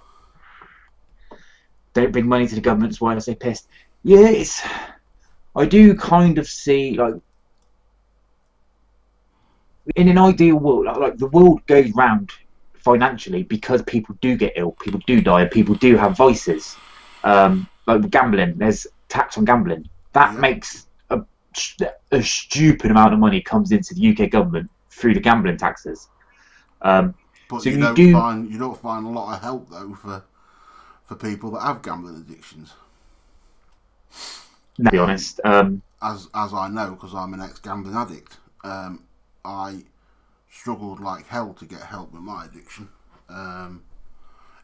Don't bring money to the governments. Why are they pissed? Yeah, I do kind of see, like, in an ideal world, like the world goes round financially because people do get ill, people do die, and people do have vices. Like gambling, there's tax on gambling. That makes a stupid amount of money comes into the UK government through the gambling taxes. But so you don't find a lot of help though for people that have gambling addictions. To be honest, as I know, because I'm an ex-gambling addict, I struggled like hell to get help with my addiction.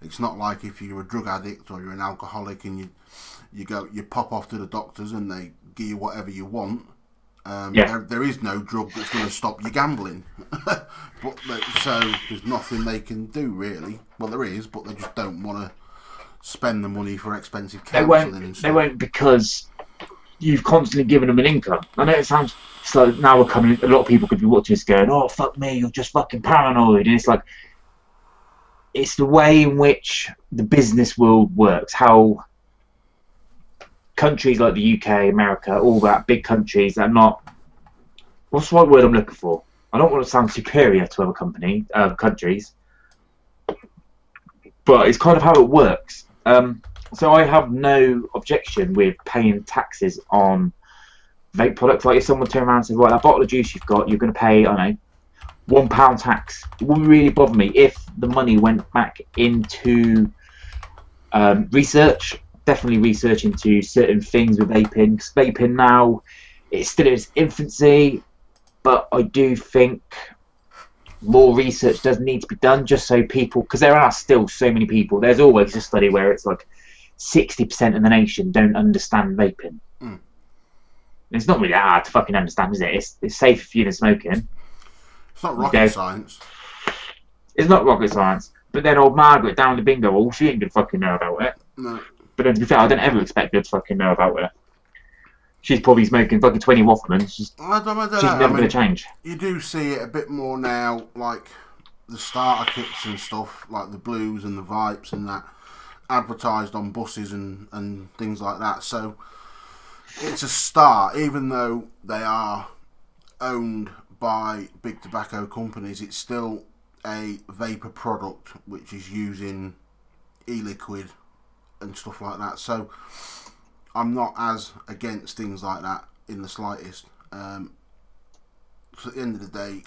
It's not like if you're a drug addict or you're an alcoholic and you pop off to the doctors and they give you whatever you want. There is no drug that's going to stop you gambling. So there's nothing they can do really. Well, there is, but they just don't want to spend the money for expensive counselling and stuff. They won't, because you've constantly given them an income. I know it sounds so. Now we're coming. A lot of people could be watching this going, "Oh fuck me, you're just fucking paranoid." And it's like, it's the way in which the business world works. How countries like the UK, America, all that big countries are not. What's the right word I'm looking for? I don't want to sound superior to other countries, but it's kind of how it works. So I have no objection with paying taxes on vape products. Like if someone turned around and said, "Right, that bottle of juice you've got, you're going to pay, I don't know, £1 tax." It wouldn't really bother me if the money went back into research. Definitely research into certain things with vaping. Because vaping now, it's still in its infancy, but I do think more research does need to be done, just so people, because there are still so many people. There's always a study where it's like 60% of the nation don't understand vaping. It's not really that hard to fucking understand, is it? It's safe for you than smoking. It's not rocket science. It's not rocket science. But then old Margaret down the bingo hall, she ain't gonna fucking know about it. No. But then to be fair, I don't ever expect her to fucking know about it. She's probably smoking fucking 20 Waffmans. She's never going to change. You do see it a bit more now, like the starter kits and stuff, like the blues and the vipes and that, advertised on buses and things like that. So it's a start, even though they are owned by big tobacco companies, it's still a vapor product which is using e-liquid and stuff like that. So I'm not as against things like that in the slightest. So at the end of the day,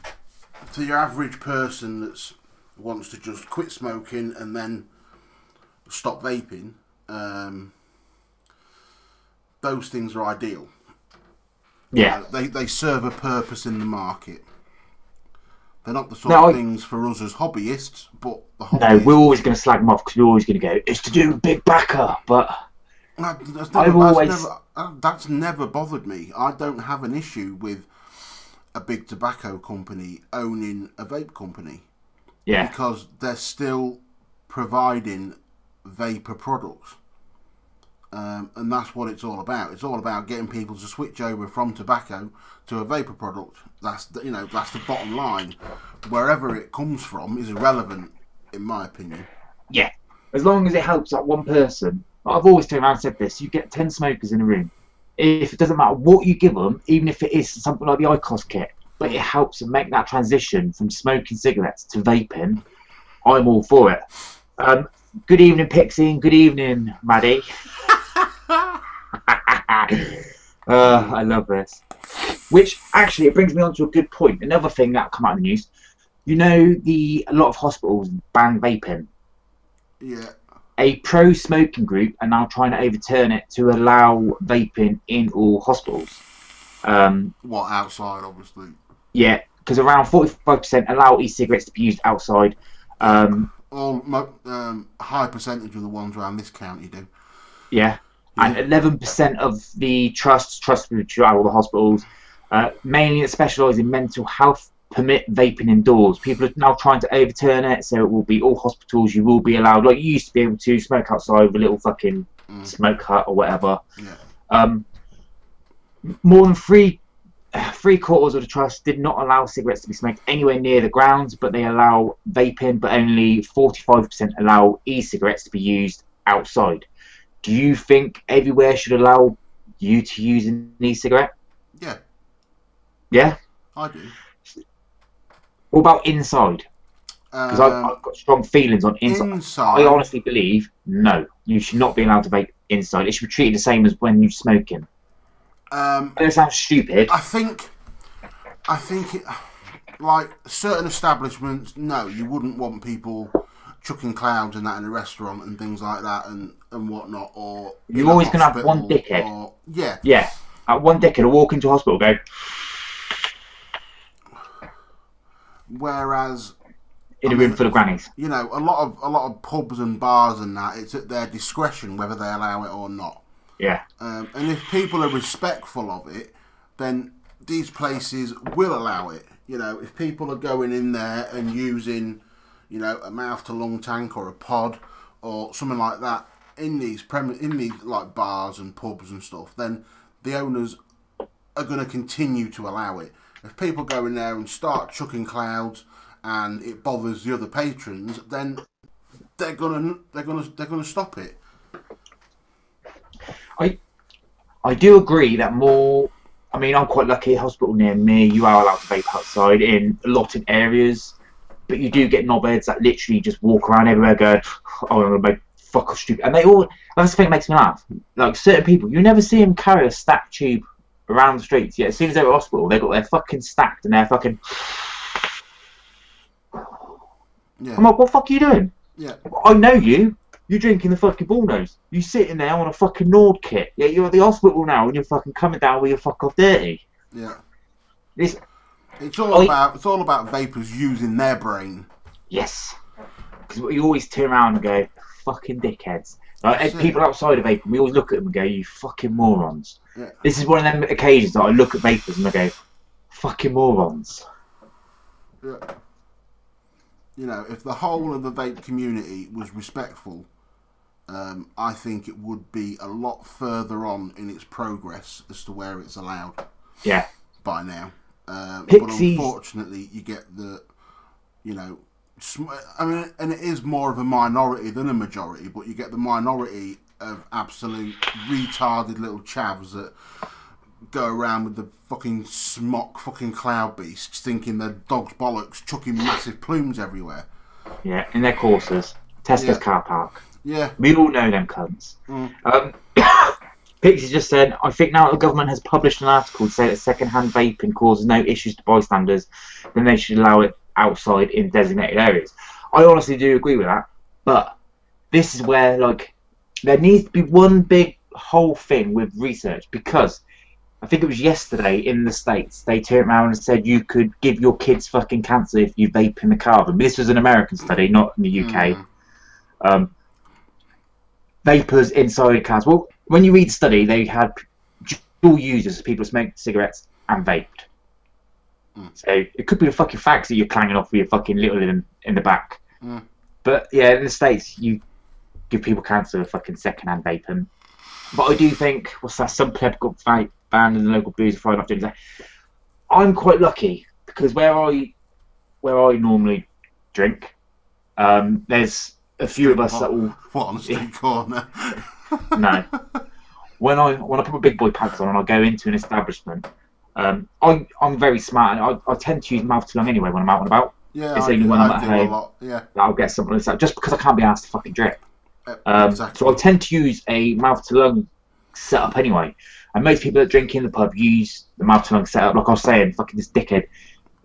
for your average person that wants to just quit smoking and then stop vaping, those things are ideal. Yeah. They serve a purpose in the market. They're not the sort of things for us as hobbyists, but the hobbyists... No, we're always going to slag them off because we're always going to go, it's to do with big backer, but... That's never bothered me. I don't have an issue with a big tobacco company owning a vape company. Yeah. Because they're still providing vapor products. And that's what it's all about. It's all about getting people to switch over from tobacco to a vapor product. That's the bottom line. Wherever it comes from is irrelevant, in my opinion. Yeah, as long as it helps that one person. I've always turned around and said this: you get 10 smokers in a room. If it doesn't matter what you give them, even if it is something like the IQOS kit, but it helps them make that transition from smoking cigarettes to vaping, I'm all for it. Good evening, Pixie, and good evening, Maddie. I love this. Which, actually, it brings me on to a good point. Another thing that come out in the news. You know, a lot of hospitals ban vaping. Yeah. A pro-smoking group are now trying to overturn it to allow vaping in all hospitals. What, outside, obviously? Yeah, because around 45% allow e-cigarettes to be used outside. High percentage of the ones around this county do. Yeah. And 11% of the trusts which are all the hospitals, mainly that specialise in mental health, permit vaping indoors. People are now trying to overturn it, so it will be all hospitals. You will be allowed, like you used to be able to smoke outside with a little fucking smoke hut or whatever. Yeah. More than three-quarters of the trust did not allow cigarettes to be smoked anywhere near the grounds, but they allow vaping, but only 45% allow e-cigarettes to be used outside. Do you think everywhere should allow you to use an e-cigarette? Yeah. Yeah? I do. What about inside? Because I've got strong feelings on inside. I honestly believe, no, you should not be allowed to vape inside. It should be treated the same as when you're smoking. It sounds stupid. I think it, like certain establishments, no, you wouldn't want people chucking clouds and that in a restaurant and things like that and whatnot. Or you're always going to have one dickhead. Yeah. One dickhead will walk into a hospital and go. Whereas in a room full of grannies, you know, a lot of pubs and bars and that, it's at their discretion whether they allow it or not. Yeah. And if people are respectful of it, then these places will allow it. You know, if people are going in there and using, you know, a mouth to lung tank or a pod or something like that in these like bars and pubs and stuff, then the owners are going to continue to allow it. If people go in there and start chucking clouds and it bothers the other patrons, then they're gonna stop it. I do agree that more. I mean, I'm quite lucky. A hospital near me, you are allowed to vape outside in a lot of areas, but you do get knobheads that literally just walk around everywhere going, "Oh, I'm gonna make fuck off stupid," and they all. That's the thing that makes me laugh. Like certain people, you never see them carry a stack tube around the streets. Yeah, as soon as they're at hospital, they've got their fucking stacked and they're fucking. Yeah. I'm like, what the fuck are you doing? Yeah. I know you. You're drinking the fucking ball nose. You sitting there on a fucking Nord kit. Yeah, you're at the hospital now and you're fucking coming down with your fuck off dirty. Yeah. It's all about vapors using their brain. Yes. Because you always turn around and go, fucking dickheads. Like, people outside of vaping, we always look at them and go, you fucking morons. Yeah. This is one of them occasions that I look at vapors and I go, fucking morons. Yeah. You know, if the whole of the vape community was respectful, I think it would be a lot further on in its progress as to where it's allowed. Yeah. By now. But unfortunately, you get the, you know, I mean, and it is more of a minority than a majority, but you get the minority of absolute retarded little chavs that go around with the fucking smock fucking cloud beasts thinking they're dog's bollocks, chucking massive plumes everywhere. Yeah, in their courses. Tesco's car park. Yeah. We all know them cunts. Pixie just said, I think now the government has published an article to say that second-hand vaping causes no issues to bystanders, then they should allow it outside in designated areas. I honestly do agree with that, but this is where, like, there needs to be one big whole thing with research, because I think it was yesterday in the States, they turned around and said you could give your kids fucking cancer if you vape in the car. But this was an American study, not in the UK. Vapors inside cars. Well, when you read the study, they had dual users, people who smoked cigarettes and vaped. So it could be the fucking fags that you're clanging off with your fucking little in the back. But yeah, in the States, you give people cancer with fucking second-hand vaping. But I do think, what's that, some pleb got vape banned in the local boozer for not doing that. I'm quite lucky because where I normally drink, there's a few of us that will. What, on the street corner? No. When I put my big boy pants on and I go into an establishment, I'm very smart. I tend to use mouth to lung anyway when I'm out and about. Yeah, it's only when I'm at home a lot. Yeah. that I'll get something like that, just because I can't be asked to fucking drip. Exactly. So I tend to use a mouth to lung setup anyway. And most people that drink in the pub use the mouth to lung setup. Like I was saying, fucking this dickhead,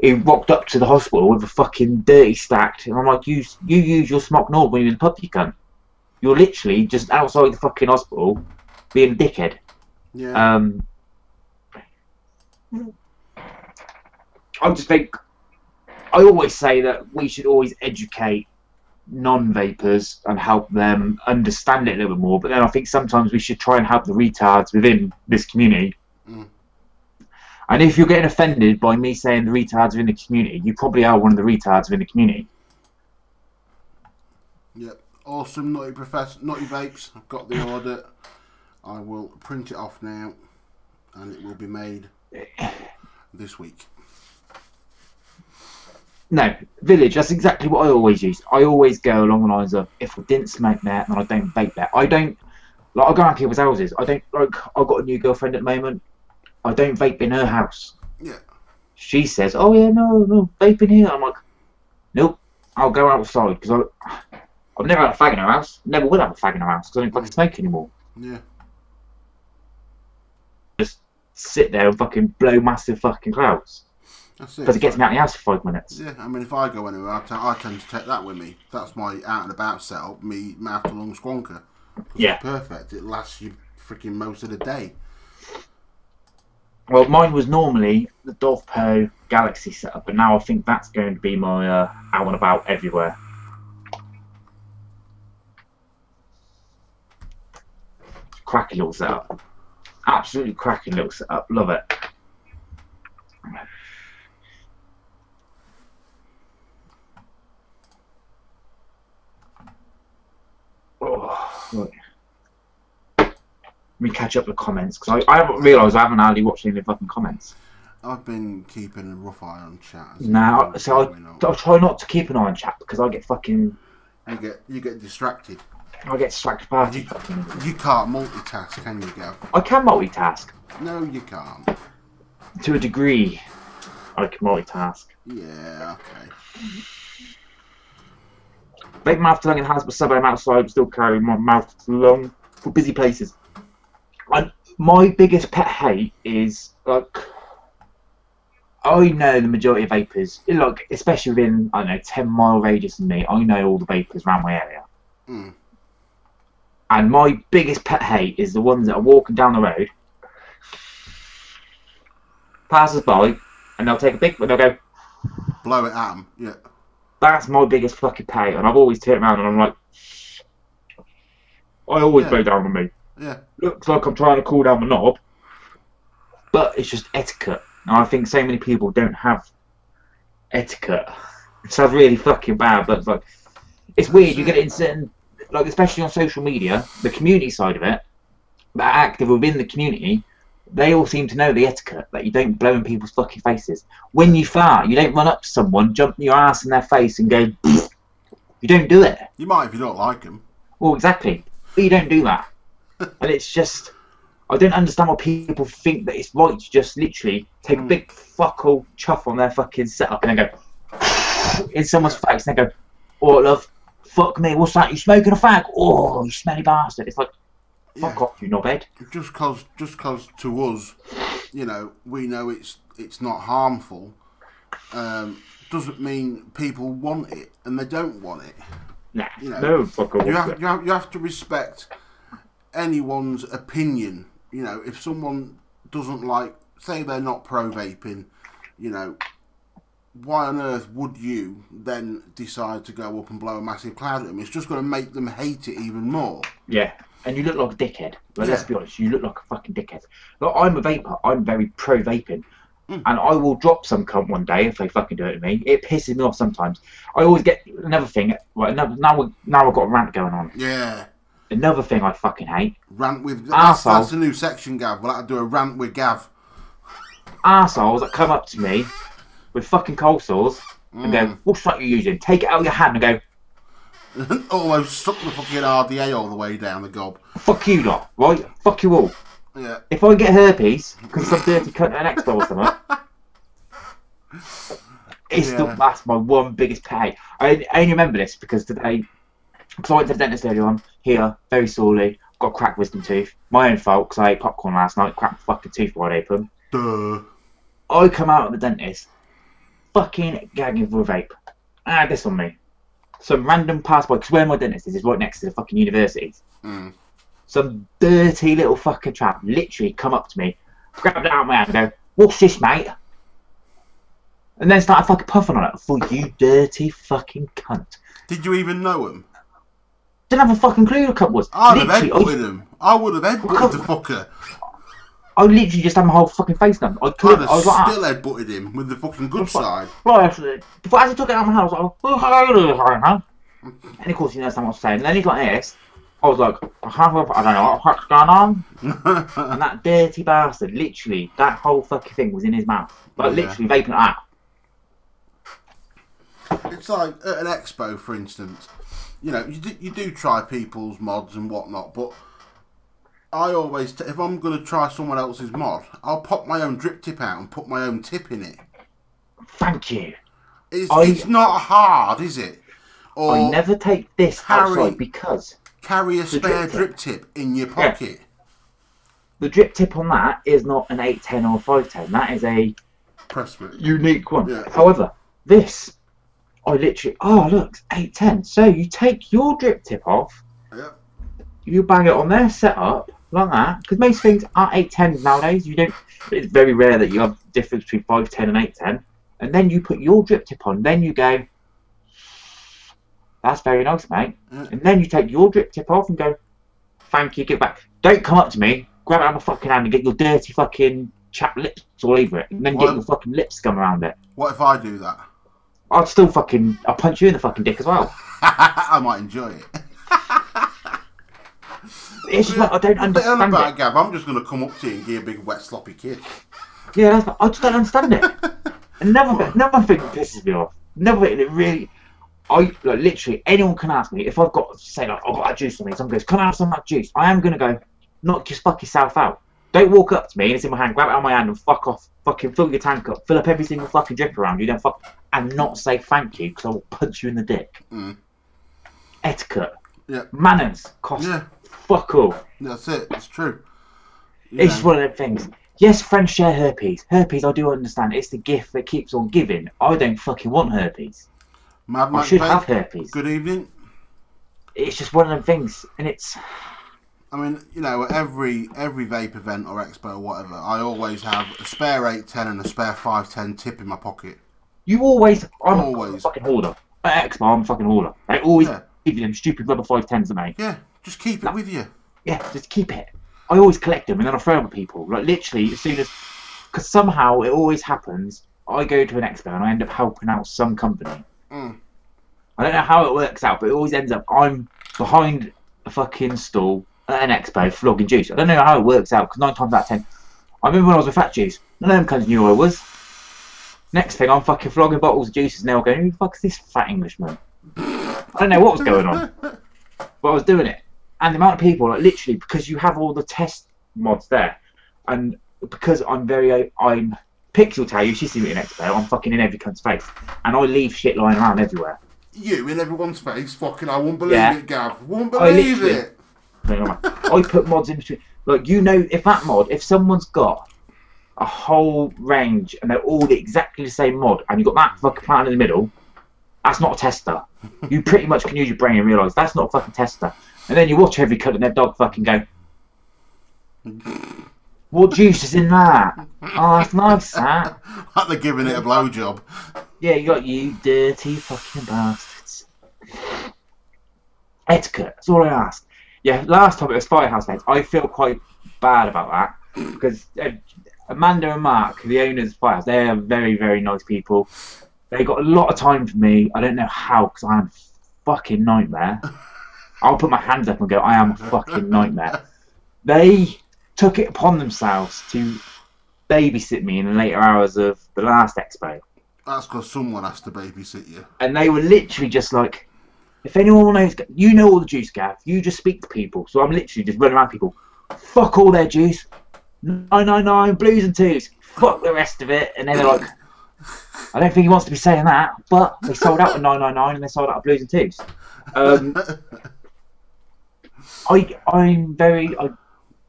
he rocked up to the hospital with a fucking dirty stacked, and I'm like, you use your smock knob when you're in the pub, you cunt. You're literally just outside the fucking hospital being a dickhead. Yeah. I just think, I always say that we should always educate non-vapors and help them understand it a little bit more, but then I think sometimes we should try and help the retards within this community. And if you're getting offended by me saying the retards are in the community, you probably are one of the retards within the community. Yep. Awesome, Nutty Vapes. I've got the order. I will print it off now, and it will be made this week. No, Village, that's exactly what I always use. I always go along the lines of, if I didn't smoke there, then I don't vape there. I don't, like, I go around people's houses. I don't, like, I've got a new girlfriend at the moment. I don't vape in her house. Yeah. She says, oh yeah, no, vape in here. I'm like, nope, I'll go outside, because I've never had a fag in her house. Never will have a fag in her house, because I don't fucking smoke anymore. Yeah. Just sit there and fucking blow massive fucking clouds. That's it. Because it gets me out of the house for 5 minutes. Yeah, I mean, if I go anywhere, I tend to take that with me. That's my out and about setup, me mouth to lung squonker. Yeah. It's perfect. It lasts you freaking most of the day. Well, mine was normally the Dovpo Galaxy setup, but now I think that's going to be my out and about everywhere. Cracking little setup. Absolutely cracking little setup. Love it. Oh, right. Let me catch up the comments, because I haven't realised I haven't hardly watched any of the fucking comments. I've been keeping a rough eye on chat. Now, so I try not to keep an eye on chat, because I get fucking... You get distracted. I get distracted by it. You can't multitask, can you, Gav? I can multitask. No, you can't. To a degree, I can multitask. Yeah, okay. Vape mouth to lung in hands, but sub I'm outside, still carry my mouth to lung for busy places. My biggest pet hate is, like, I know the majority of vapors, like, especially within, I don't know, 10-mile radius of me, I know all the vapors around my area. And my biggest pet hate is the ones that are walking down the road, passes by, and they'll take a big, and they'll go, blow it at them, yeah. That's my biggest fucking pay, and I've always turned around and I'm like, I always blow down on me. Yeah. Looks like I'm trying to cool down the knob, but it's just etiquette. And I think so many people don't have etiquette. It sounds really fucking bad, but it's like, it's weird. You get it in certain, like, especially on social media, the community side of it, that are active within the community, they all seem to know the etiquette, that you don't blow in people's fucking faces. When you fart, you don't run up to someone, jump your ass in their face and go, pfft. You don't do it. You might if you don't like them. Well, exactly. But you don't do that. And it's just, I don't understand why people think that it's right to just literally take a big fuck all chuff on their fucking setup and then go in someone's face and they go, oh, love, fuck me, what's that? You smoking a fag? Oh, you smelly bastard. It's like, fuck off, you knobhead. Just cause to us, you know, we know it's not harmful, doesn't mean people want it, and they don't want it. Nah, you know, no fuck all. You have to respect anyone's opinion. You know, if someone doesn't like, say they're not pro-vaping, you know, why on earth would you then decide to go up and blow a massive cloud at them? It's just going to make them hate it even more. Yeah. And you look like a dickhead. Well, let's be honest, you look like a fucking dickhead. Look, I'm a vapor. I'm very pro-vaping. And I will drop some cunt one day if they fucking do it to me. It pisses me off sometimes. I always get another thing. Right, now I've got a rant going on. Yeah. Another thing I fucking hate. Rant with... That's a new section, Gav. We'll have to do a rant with Gav. Arseholes that come up to me with fucking cold sores and go, what's that you're using? Take it out of your hand and go, almost suck the fucking RDA all the way down the gob. Fuck you lot, right? Fuck you all. Yeah. If I get herpes because some dirty cunt at an expo or something, It's that's my one biggest pay. I only remember this because today, because I went to the dentist earlier on, here, very sorely, got a cracked wisdom tooth. My own fault, because I ate popcorn last night, cracked the fucking tooth wide open. Duh. I come out of the dentist, fucking gagging for a vape. I had this on me. Some random passerby, because where my dentist is right next to the fucking university. Some dirty little fucking chap literally come up to me, grab it out of my hand and go, "What's this, mate?" And then started fucking puffing on it. For you dirty fucking cunt. Did you even know him? Didn't have a fucking clue who the cunt was. I'd have headbutted him. I would have headbutted the fucker. I literally just had my whole fucking face done. I was like, still headbutted him with the fucking good side. Right, before as I took it out of my hand, I was like, and of course he knows what I'm saying. And then he's like this. I was like, I don't know what's going on. And that dirty bastard, literally, that whole fucking thing was in his mouth. Like, literally vaping it out. It's like at an expo, for instance. You know, you do try people's mods and whatnot, but I always, if I'm going to try someone else's mod, I'll pop my own drip tip out and put my own tip in it. Thank you. It's not hard, is it? Or I never take this outside because... Carry a spare drip tip in your pocket. Yeah. The drip tip on that is not an 810 or 510. That is a unique one. Yeah. However, this, I literally, oh look, 810. So you take your drip tip off, you bang it on there, set up like that. Because most things are 810s nowadays. You don't. It's very rare that you have the difference between 510 and 810. And then you put your drip tip on. Then you go. That's very nice, mate. And then you take your drip tip off and go, "Thank you, give it back." Don't come up to me, grab it out of my fucking hand and get your dirty fucking chap lips all over it. And then get your fucking lip scum around it. What if I do that? I'll punch you in the fucking dick as well. I might enjoy it. It's just like, I don't understand it. Gav, I'm just going to come up to you and give you a big wet sloppy kiss. Yeah, I just don't understand it. Another thing that pisses me off. Another thing that really... literally, anyone can ask me if I've got, say, like, I've got that juice on me. Someone goes, "Can I have some of that juice?" I am going to go, "Not just fuck yourself out. Don't walk up to me and it's in my hand, grab it out of my hand and fuck off. Fucking fill your tank up, fill up every single fucking drip around you, and not say thank you because I will punch you in the dick." Etiquette. Yeah. Manners cost fuck all. That's it. It's true. It's just one of them things. Yes, friends share herpes. Herpes, I do understand. It's the gift that keeps on giving. I don't fucking want herpes. I should have herpes. Good evening. It's just one of them things, and it's... I mean, you know, at every vape event or expo or whatever, I always have a spare 810 and a spare 510 tip in my pocket. I'm a fucking hoarder. At expo, I'm a fucking hoarder. They always give you them stupid rubber 510s to me. Yeah, just keep it with you. Yeah, just keep it. I always collect them and then I throw them at people. Like, literally, as soon as... Because somehow it always happens, I go to an expo and I end up helping out some company. I don't know how it works out, but it always ends up I'm behind a fucking stall at an expo flogging juice. I don't know how it works out because 9 times out of 10, I remember when I was with Fat Juice, none of them cunts knew who I was. Next thing, I'm fucking flogging bottles of juices and they're all going, "Who the fuck's this fat Englishman?" I don't know what was going on, but I was doing it. And the amount of people, like literally, because you have all the test mods there, and because I'm Pix will tell you, she's seen me in expo, I'm fucking in every cunt's face. And I leave shit lying around everywhere. You in everyone's face? Fucking, I won't believe it, Gav. Won't believe it. I put mods in between. Like, you know, if someone's got a whole range and they're all exactly the same mod, and you've got that fucking plant in the middle, that's not a tester. You pretty much can use your brain and realise that's not a fucking tester. And then you watch every cunt and their dog fucking go, "What juice is in that? Oh, that's nice, that." Like they're giving it a blowjob. Yeah, you dirty fucking bastards. Etiquette, that's all I ask. Yeah, last time it was Firehouse Days. I feel quite bad about that because Amanda and Mark, the owners of Firehouse, they are very, very nice people. They got a lot of time for me. I don't know how because I am a fucking nightmare. I'll put my hands up and go, I am a fucking nightmare. They took it upon themselves to babysit me in the later hours of the last expo. That's because someone has to babysit you. And they were literally just like, if anyone knows, you know all the juice, Gav. You just speak to people. So I'm literally just running around people. Fuck all their juice. 999, blues and twos. Fuck the rest of it. And then they're like, I don't think he wants to be saying that, but they sold out at 9.99 and they sold out at Blues and Twos. I'm very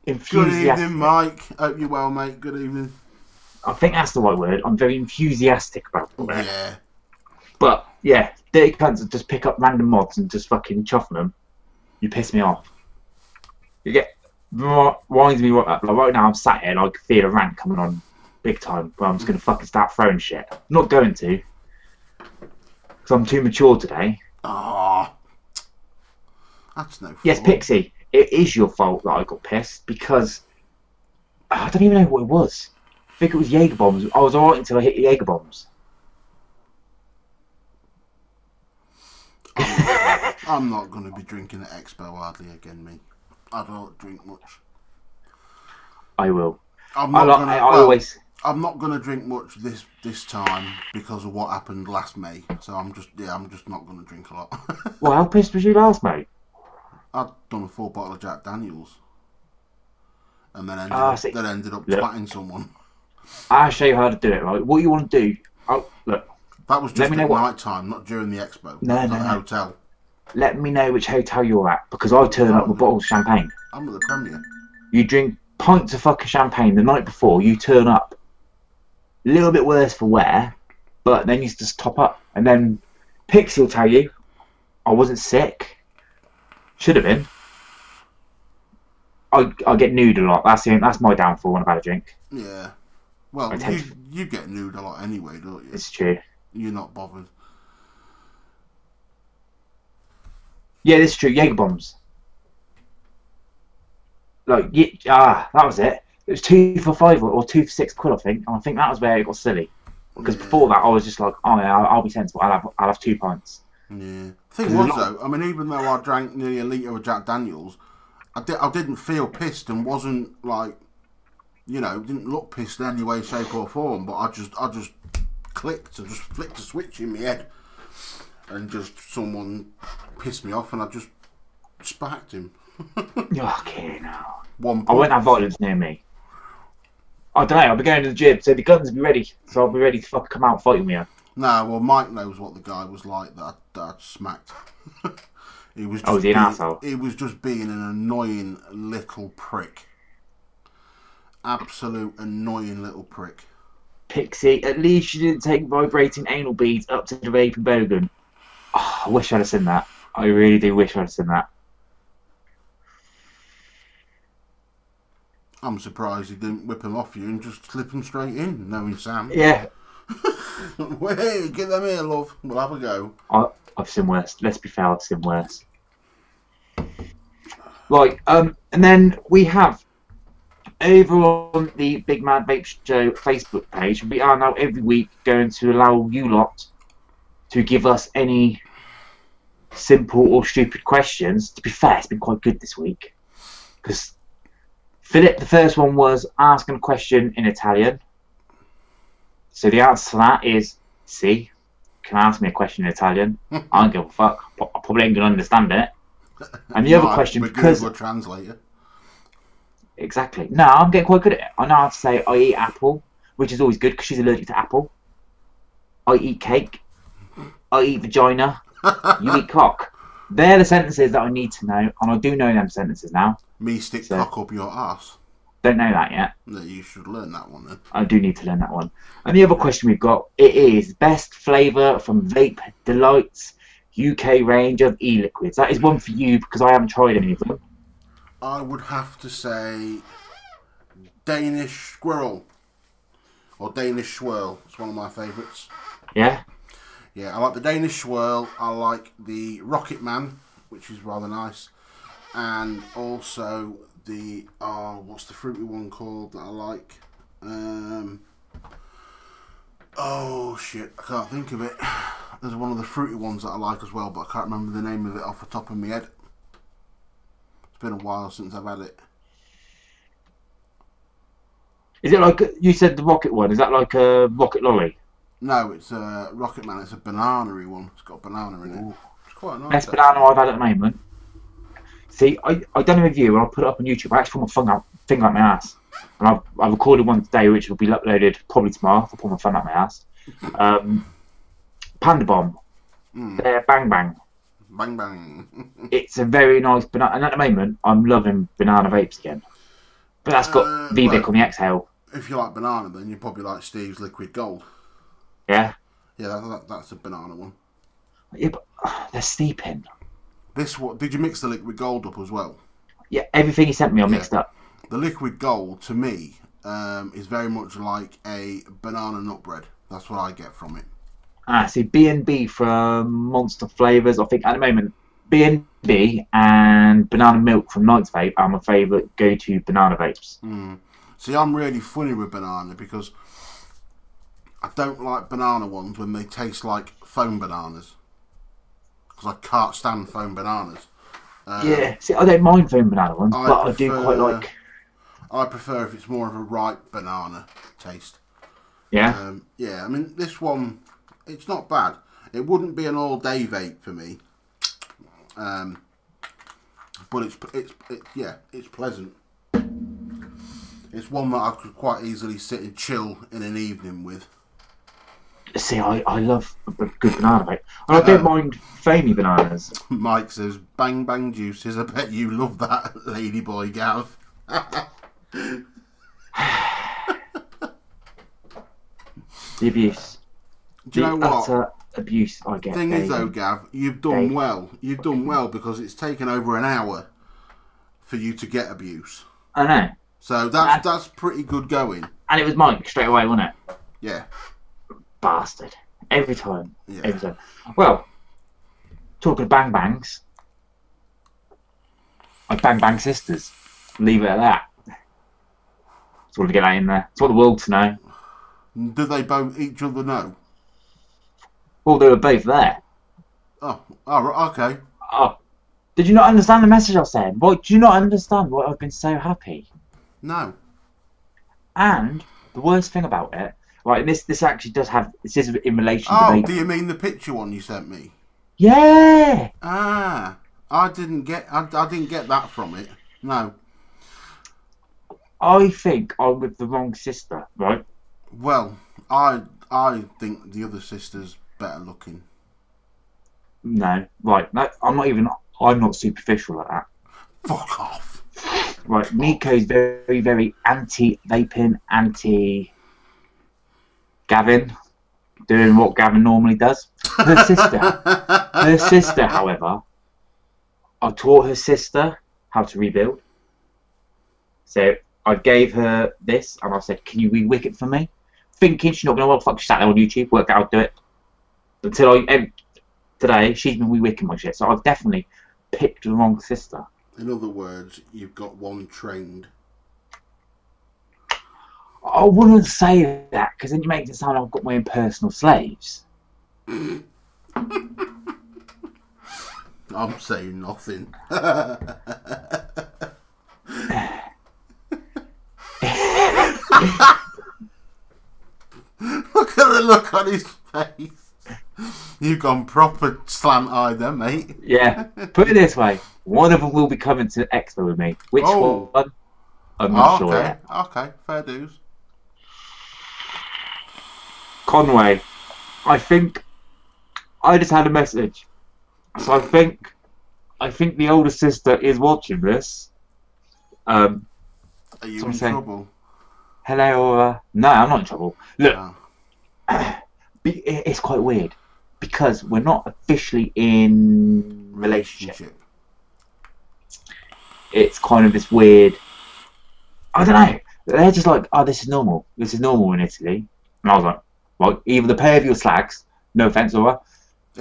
enthusiastic. Good evening, Mike. Hope you're well, mate. Good evening. I think that's the right word. I'm very enthusiastic about it. Yeah. But yeah, dirty cunts that just pick up random mods and just fucking chuff them. You piss me off. You get winds me right up. Like right now, I'm sat here and I can feel a rant coming on big time. But I'm just gonna fucking start throwing shit. I'm not going to, because I'm too mature today. Ah, that's no fault. Yes, Pixie, it is your fault that I got pissed because I don't even know what it was. I think it was Jaeger bombs. I was alright until I hit the Jaeger bombs. I'm not going to be drinking at Expo hardly again, me. I don't drink much. I will. I'm not going to always. drink much this time because of what happened last May. So I'm just not going to drink a lot. Well, how pissed was you last, mate? I'd done a full bottle of Jack Daniels, and then ended up twatting someone. I'll show you how to do it. Right, what you want to do? Look. That was just at night time, not during the expo. No. The hotel. Let me know which hotel you're at, because I turn up with bottles of champagne. I'm at the Premier. You drink pints of fucking champagne the night before, you turn up. A little bit worse for wear, but then you just top up. And then Pixie will tell you, I wasn't sick. Should have been. I get nude a lot. That's my downfall when I've had a drink. Yeah. Well, you get nude a lot anyway, don't you? It's true. You're not bothered. Yeah, this is true. Jaeger bombs. Like, that was it. It was 2 for £5 or 2 for £6, I think. And I think that was where it got silly. Because before that, I was just like, oh yeah, I'll be sensible. I'll have 2 pints. Yeah. Thing was though, I mean, even though I drank nearly a litre of Jack Daniels, I didn't feel pissed and wasn't like, you know, didn't look pissed in any way, shape or form. But I just clicked and just flicked a switch in my head, and just someone pissed me off, and I just sparked him. Okay, now. I won't have violence near me. I don't know. I'll be going to the gym, so the guns will be ready. So I'll be ready to fucking come out fighting with you. No, well, Mike knows what the guy was like that I smacked. He was. Was he an asshole? He was just being an annoying little prick. Absolute annoying little prick. Pixie, at least you didn't take vibrating anal beads up to the vape and bogan. Oh, I wish I'd have seen that. I really do wish I'd have seen that. I'm surprised he didn't whip him off you and just slip him straight in, knowing Sam. Yeah. Hey, get them here, love. We'll have a go. I've seen worse. Let's be fair, I've seen worse. Right, and then we have over on the Big Mad Vape Show Facebook page, we are now every week going to allow you lot to give us any simple or stupid questions. To be fair, it's been quite good this week. Because Philip, the first one was asking a question in Italian. So the answer to that is, see, can ask me a question in Italian. I don't give a fuck. I probably ain't going to understand it. And the other question, because... Google translator. Exactly. No, I'm getting quite good at it. I know how to say I eat apple, which is always good because she's allergic to apple. I eat cake. I eat vagina. You eat cock. They're the sentences that I need to know, and I do know them sentences now. Me stick cock up your ass. Don't know that yet. No, you should learn that one then. I do need to learn that one. And the other question we've got, it is best flavour from Vape Delight's UK range of e-liquids. That is one for you because I haven't tried any of them. I would have to say Danish Squirrel or Danish Swirl. It's one of my favourites. Yeah? Yeah, I like the Danish Swirl. I like the Rocket Man, which is rather nice. And also the, what's the fruity one called that I like? Oh shit, I can't think of it. There's one of the fruity ones that I like as well, but I can't remember the name of it off the top of my head. It's been a while since I've had it. Is it like, you said the rocket one, is that like a rocket lolly? No, it's a Rocket Man, it's a banana-y one. It's got a banana in it. Ooh. It's quite nice. Best banana I've had at the moment. See, I done a review and I put it up on YouTube. I actually put my finger up my ass. And I've recorded one today which will be uploaded probably tomorrow. I'll put my thumb up my ass. Panda Bomb. They're Bang Bang. Bang bang. It's a very nice banana, and at the moment I'm loving banana vapes again. But that's got VBIC on the exhale. If you like banana, then you probably like Steve's Liquid Gold. Yeah. Yeah, that's a banana one. Yeah, but they're steeping. This what? Did you mix the Liquid Gold up as well? Yeah, everything he sent me I mixed up. The Liquid Gold to me is very much like a banana nut bread. That's what I get from it. See, B&B from Monster Flavours. I think at the moment B&B and Banana Milk from Knight's Vape are my favourite go-to banana vapes. See, I'm really funny with banana because I don't like banana ones when they taste like foam bananas. Because I can't stand foam bananas. Yeah, see, I don't mind foam banana ones, but I do quite like... I prefer if it's more of a ripe banana taste. Yeah? Yeah, I mean, this one... It's not bad. It wouldn't be an all-day vape for me, but it's pleasant. It's one that I could quite easily sit and chill in an evening with. See, I love a good banana vape, and I don't mind foamy bananas. Mike says, "Bang bang juices." I bet you love that, ladyboy Gav. The abuse. Do you know what? Utter abuse I get. Thing is though, Gav, you've done well. You've done well because it's taken over an hour for you to get abuse. I know. So that's pretty good going. And it was Mike straight away, wasn't it? Yeah. Bastard. Every time. Yeah. Every time. Well, talking of bang bangs, I bang bang sisters. Leave it at that. Just want to get that in there. It's what the world to know. Do they both each other know? Well, they were both there. Oh, okay. Oh, did you not understand the message I was saying? Why do you not understand why I've been so happy? No. And the worst thing about it, right? And this actually does have. This is in relation to. Oh, do you mean the picture one you sent me? Yeah. Ah, I didn't get that from it. No. I think I'm with the wrong sister, right? Well, I think the other sister's better looking. No, right. No, I'm not superficial like that. Fuck off. Right, Nico's very, very anti-vaping, anti-Gavin, doing what Gavin normally does. Her sister, however, I taught her sister how to rebuild. So I gave her this, and I said, "Can you re-wick it for me?" Thinking she's not going to, well, fuck, she sat there on YouTube, worked out how to do it. Until today, she's been re-wicking my shit. So I've definitely picked the wrong sister. In other words, you've got one trained. I wouldn't say that, because then you make it sound like I've got my own personal slaves. I'm saying nothing. Look at the look on his face. You've gone proper slant-eyed then, mate. Yeah. Put it this way. One of them will be coming to Expo with me. Which one? I'm not sure yet. Okay, fair dues. Conway, I think I just had a message. So I think the older sister is watching this. Are you in trouble? Hello, no, I'm not in trouble. Look, it's quite weird because we're not officially in relationship. It's kind of this weird. I don't know. They're just like, oh, this is normal. This is normal in Italy, and I was like, well, either the pair of your slags, no offense, Laura,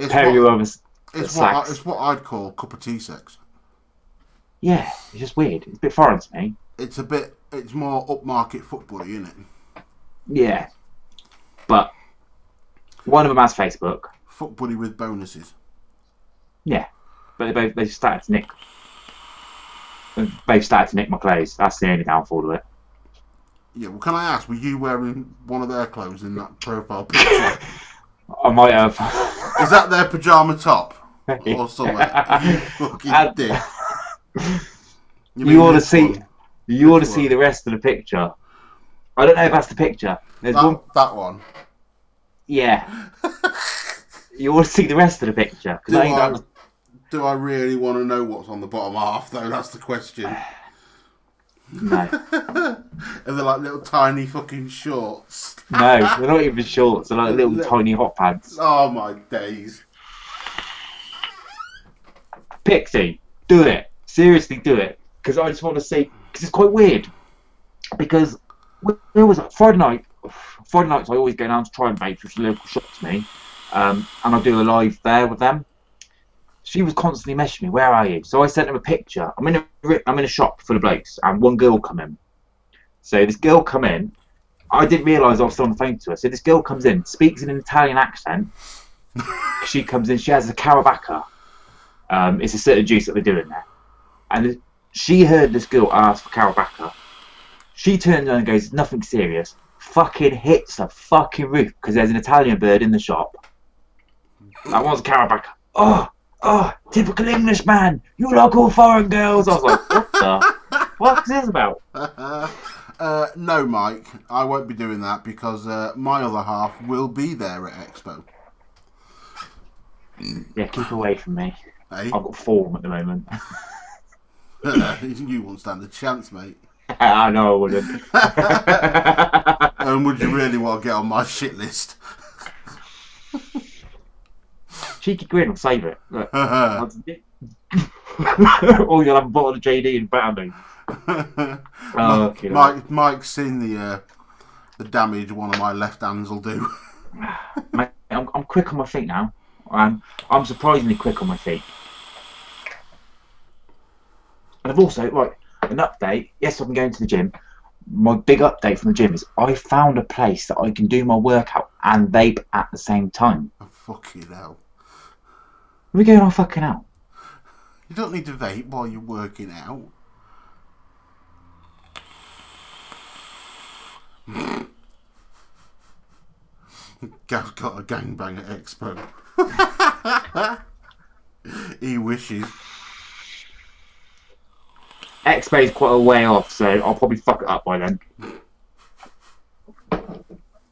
pair of your other slags. It's what I'd call cup of tea sex. Yeah, it's just weird. It's a bit foreign to me. It's more upmarket football, isn't it? Yeah, but one of them has Facebook. Fuck buddy with bonuses. Yeah, but they started to nick. They've started to nick my clothes. That's the only downfall of it. Yeah, well, can I ask, were you wearing one of their clothes in that profile picture? I might have. Is that their pyjama top? Or something? You fucking dick. You ought to see. You ought to see the rest of the picture. I don't know if that's the picture. There's that one. Yeah. You want to see the rest of the picture? Do I really want to know what's on the bottom half, though? That's the question. No. And they're like little tiny fucking shorts. No, they're not even shorts. They're like little tiny hot pants. Oh, my days. Pixie, do it. Seriously, do it. Because I just want to see... Because it's quite weird. Because there was Friday night. Friday nights I always go down to try and vape, which is a local shop to me. And I do a live there with them. She was constantly messaging me, where are you? So I sent them a picture. I'm in a shop full of blokes, and one girl come in. So this girl come in. I didn't realise I was still on the phone to her. So this girl comes in, speaks in an Italian accent. She comes in, she has a carabacca. It's a certain juice that they do in there. And she heard this girl ask for carabacca. She turns around and goes, nothing serious. Fucking hits the fucking roof because there's an Italian bird in the shop. That one's a carabacca. Oh, typical English man. You like all foreign girls. I was like, what the fuck is this about? No, Mike, I won't be doing that because my other half will be there at Expo. Yeah, keep away from me. Hey? I've got form at the moment. You won't stand a chance, mate. I know I wouldn't. And would you really want to get on my shit list? Cheeky grin, I'll save it. Look. Or you'll have a bottle of JD and batter me. Oh, okay, Mike's seen the damage one of my left hands will do. Mate, I'm quick on my feet now. I'm surprisingly quick on my feet. And I've also, like, an update. Yes, I've been going to the gym. My big update from the gym is I found a place that I can do my workout and vape at the same time. Oh, fucking hell. Are we going on fucking out? You don't need to vape while you're working out. Gav's got a gangbang at Expo. He wishes. Expo's quite a way off, so I'll probably fuck it up by then.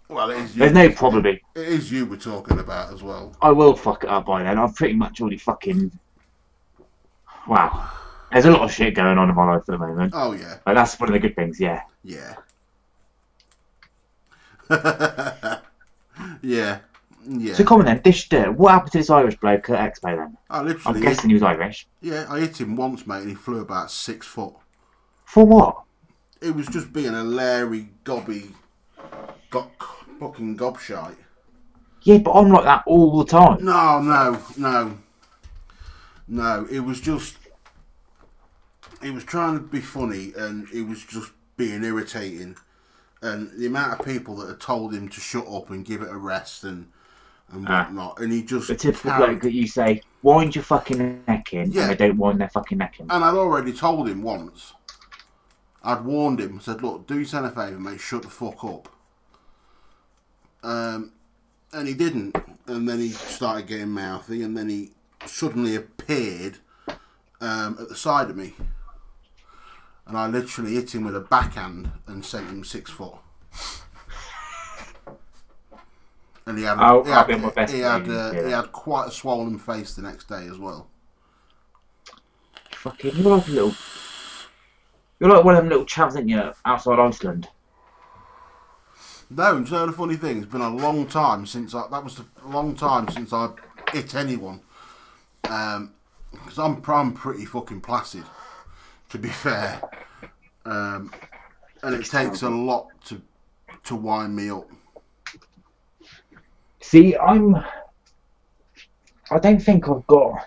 Well, it is you. There's no probably. It is you we're talking about as well. I will fuck it up by then. I've pretty much already fucking... Wow. There's a lot of shit going on in my life at the moment. Oh, yeah. But that's one of the good things, yeah. Yeah. Yeah. Yeah. So come on then, dish dirt. What happened to this Irish bloke at Expo then? I'm guessing he was Irish. Yeah, I hit him once, mate, and he flew about 6 foot. For what? It was just being a Larry gobby, fucking gobshite. Yeah, but I'm like that all the time. No, it was just... He was trying to be funny, and he was just being irritating. And the amount of people that had told him to shut up and give it a rest and whatnot, and he just... The typical bloke that you say, wind your fucking neck in, yeah. and they don't wind their fucking neck in. And I'd already told him once. I'd warned him, said, look, do yourself a favour, mate, shut the fuck up. And he didn't. And then he started getting mouthy, and then he suddenly appeared at the side of me. And I literally hit him with a backhand and sent him 6 foot. And he had quite a swollen face the next day as well. Fucking, you're like one of them little chavs, ain't you, outside Iceland? No, and you know the funny thing? It's been a long time since I hit anyone. Because I'm pretty fucking placid, to be fair. And it takes a lot to wind me up. See, I don't think I've got...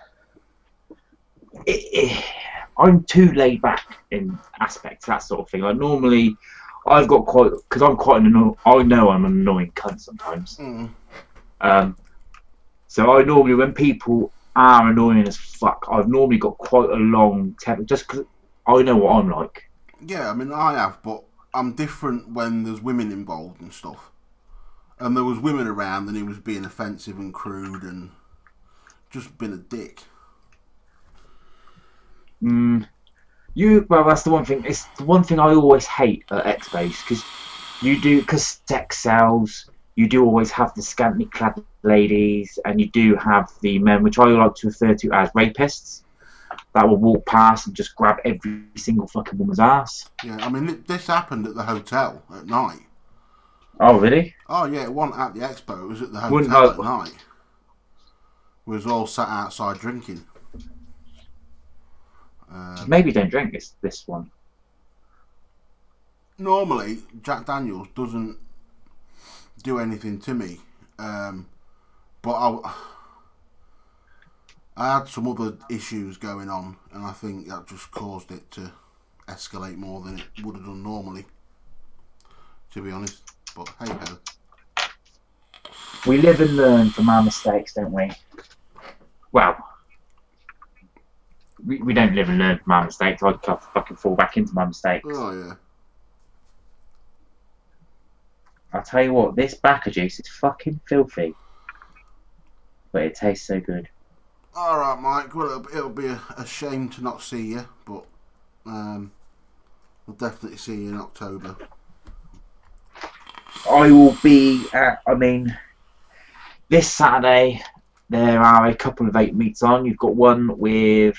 I'm too laid back in aspects, that sort of thing. Like, normally, I've got quite... Because I'm quite an I know I'm an annoying cunt sometimes. Mm. So I normally, when people are annoying as fuck, I've normally got quite a long temper, just because I know what I'm like. Yeah, I mean, I have, but I'm different when there's women involved and stuff. And there was women around and he was being offensive and crude and just being a dick. Well, that's the one thing. It's the one thing I always hate at X-Base, because sex sells, you do always have the scantily clad ladies, and you do have the men, which I like to refer to as rapists, that will walk past and just grab every single fucking woman's ass. Yeah, I mean, this happened at the hotel at night. Oh, really? Oh, yeah, it wasn't at the expo, it was at the Wouldn't hotel like- at night. We was all sat outside drinking. Maybe don't drink this one. Normally, Jack Daniels doesn't do anything to me, but I had some other issues going on, and I think that just caused it to escalate more than it would have done normally, to be honest. But hey ho. We live and learn from our mistakes, don't we? Well, we don't live and learn from our mistakes. I can't fucking fall back into my mistakes. Oh yeah. I'll tell you what, this backer juice is fucking filthy, but it tastes so good. All right, Mike. Well, it'll be a shame to not see you, but we'll definitely see you in October. I will be at, I mean, this Saturday there are a couple of vape meets on. You've got one with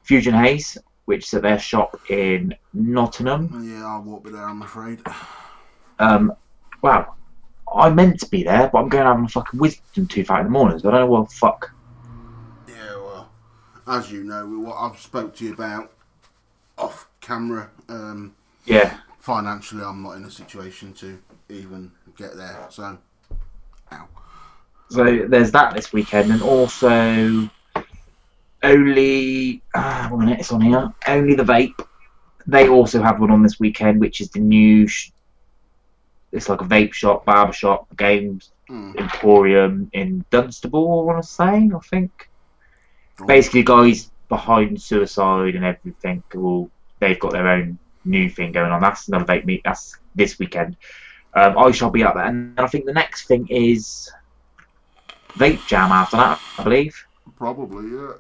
Fusion Haze, which is at their shop in Nottingham. Yeah, I won't be there, I'm afraid. Well, I meant to be there, but I'm going to have a fucking wisdom tooth out in the morning, so I don't know what the fuck. Yeah, well, as you know, what I've spoke to you about off camera, Yeah. financially I'm not in a situation to even get there, so ow. So there's that this weekend, and also only 1 minute, it's on here. Only the Vape. They also have one on this weekend, which is the new. It's like a vape shop, barber shop, games emporium in Dunstable. I want to say, I think. Oh. Basically, guys behind suicide and everything. They've got their own new thing going on. That's another vape meet. That's this weekend. I shall be up there, and I think the next thing is Vape Jam after that, I believe. Probably, yeah.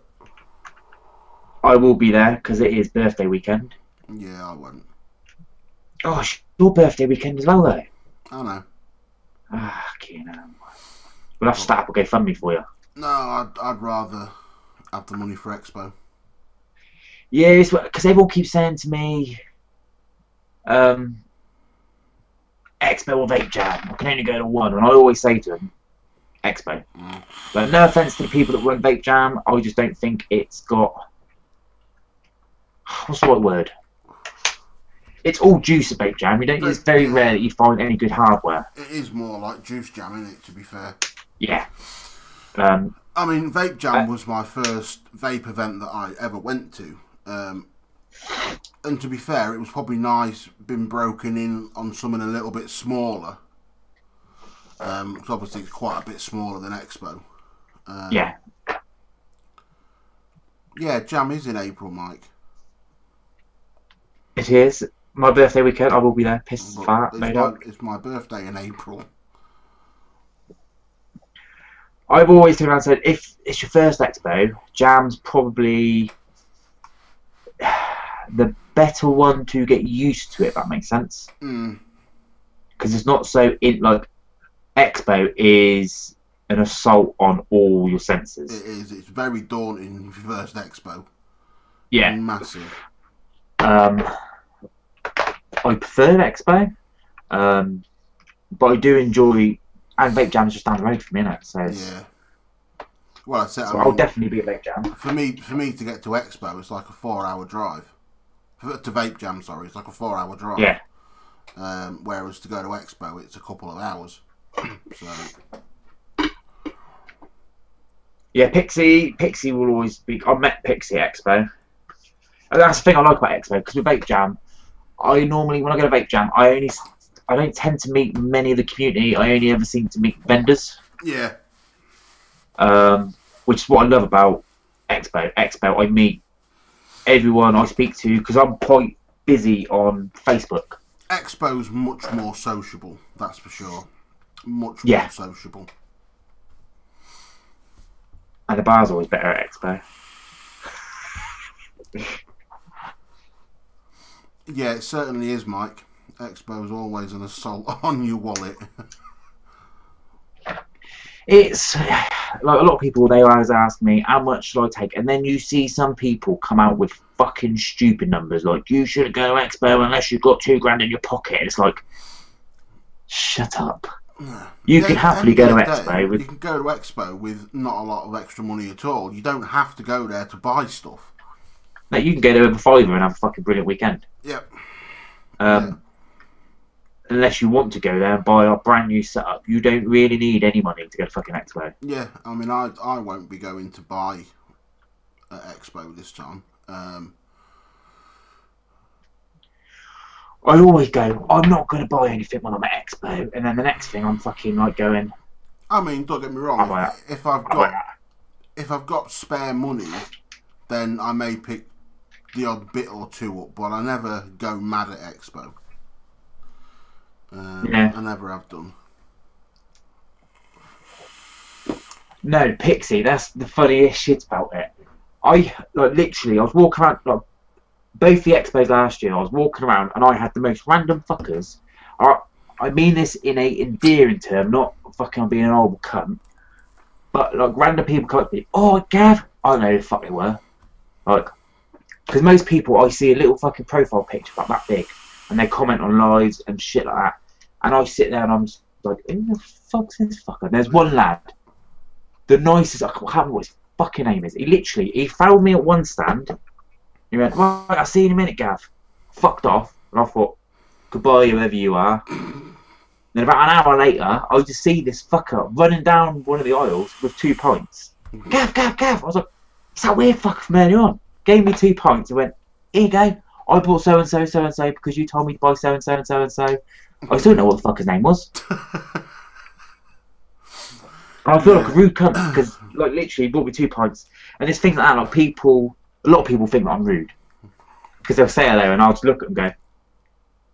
I will be there because it is birthday weekend. Yeah, I won't. Oh, it's your birthday weekend as well, though. I know. Ah, you know. We'll have to start up a GoFundMe for you. No, I'd rather have the money for Expo. Yeah, because everyone keeps saying to me, Expo or Vape Jam. I can only go to one, and I always say to them, Expo. But no offense to the people that run Vape Jam, I just don't think it's got. What's the right word? It's all juice at Vape Jam. It's very rare that you find any good hardware. It is more like Juice Jam, isn't it, to be fair? Yeah. I mean, Vape Jam was my first vape event that I ever went to. And to be fair, it was probably nice being broken in on something a little bit smaller. Because obviously it's quite a bit smaller than Expo. Yeah. Yeah, Jam is in April, Mike. It is. My birthday weekend, I will be there. Pissed fat, made up. It's my birthday in April. I've always turned around and said, if it's your first Expo, Jam's probably the better one to get used to it, if that makes sense. Because it's not so like Expo is an assault on all your senses. It is. It's very daunting for your first Expo. Yeah. Massive. I prefer Expo, but I do enjoy, and Vape Jam's just down the road from me, innit? So yeah. Well, I said, so I'll definitely be at Vape Jam. For me to get to Expo, it's like a 4-hour drive. To Vape Jam, sorry, it's like a 4-hour drive. Yeah. Whereas to go to Expo, it's a couple of hours. So. Yeah, Pixie will always be. I met Pixie at Expo. And that's the thing I like about Expo, because with Vape Jam, I normally, when I go to Vape Jam, I don't tend to meet many of the community. I only ever seem to meet vendors. Yeah. Which is what I love about Expo. Expo, I meet everyone I speak to because I'm quite busy on Facebook. Expo's much more sociable, that's for sure. Much more sociable. And the bar's always better at Expo. Yeah, it certainly is, Mike. Expo's always an assault on your wallet. It's like a lot of people, they always ask me, how much should I take? And then you see some people come out with fucking stupid numbers, like, you shouldn't go to Expo unless you've got $2 in your pocket. It's like, shut up. You can happily go to Expo with... You can go to Expo with not a lot of extra money at all. You don't have to go there to buy stuff. No, you can go there with a fiver and have a fucking brilliant weekend. Yep. Unless you want to go there and buy a brand new setup, you don't really need any money to go to fucking Expo. Yeah, I mean, I won't be going to buy at Expo this time. I always go, I'm not going to buy anything when I'm at Expo, and then the next thing I'm fucking like going... I mean, don't get me wrong, if I've got spare money, then I may pick the odd bit or two up, but I never go mad at Expo. Yeah. I never have done. No, Pixie, that's the funniest shit about it. I was walking around, like, both the Expos last year, I was walking around and I had the most random fuckers. I mean this in a endearing term, not fucking being an old cunt. But like random people come up to me, oh Gav, I don't know who the fuck they were. Like, because most people, I see a little fucking profile picture about that big, and they comment on lives and shit like that. And I sit there and I'm just like, who the fuck's this fucker? And there's one lad, the nicest, I can't remember what his fucking name is. He found me at one stand. He went, right, I'll see you in a minute, Gav. Fucked off. And I thought, goodbye, whoever you are. Then about an hour later, I just see this fucker running down one of the aisles with 2 pints. Gav, Gav, Gav. I was like, it's that weird fucker from earlier on. Gave me 2 pints and went, here you go. I bought so-and-so, so-and-so because you told me to buy so-and-so and so-and-so. I still don't know what the fucker's name was. I feel like a rude cunt because, like, literally, he bought me 2 pints. And there's things like that, like a lot of people think that I'm rude. Because they'll say hello and I'll just look at them and go,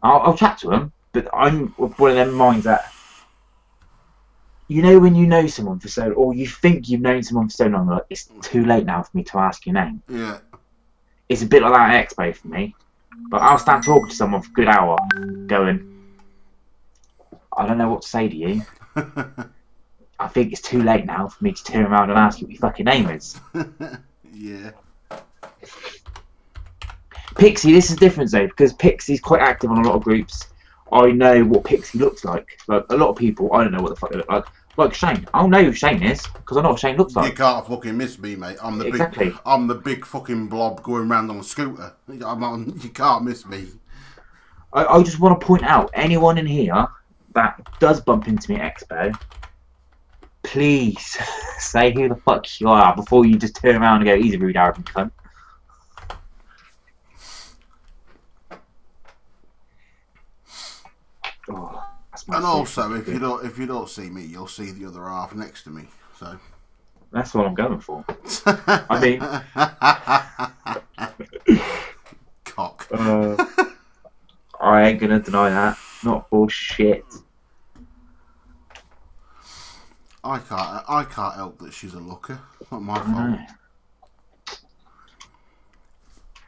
I'll chat to them, but I'm one of them minds that, you know when you know someone for so, or you think you've known someone for so long, like, it's too late now for me to ask your name. Yeah. It's a bit like that at Expo for me. But I'll stand talking to someone for a good hour, going, I don't know what to say to you. I think it's too late now for me to turn around and ask you what your fucking name is. Yeah. Pixie, this is different though, because Pixie's quite active on a lot of groups. I know what Pixie looks like. Like, a lot of people, I don't know what the fuck they look like. Like Shane. I'll know who Shane is, because I know what Shane looks like. You can't fucking miss me, mate. I'm the big fucking blob going round on a scooter. You can't miss me. I just want to point out, anyone in here that does bump into me at Expo, please say who the fuck you are before you just turn around and go, he's a rude, arrogant cunt. Oh, and also, if you don't see me, you'll see the other half next to me. So that's what I'm going for. I mean, cock. I ain't gonna deny that. Not for shit. I can't help that she's a looker. It's not my fault.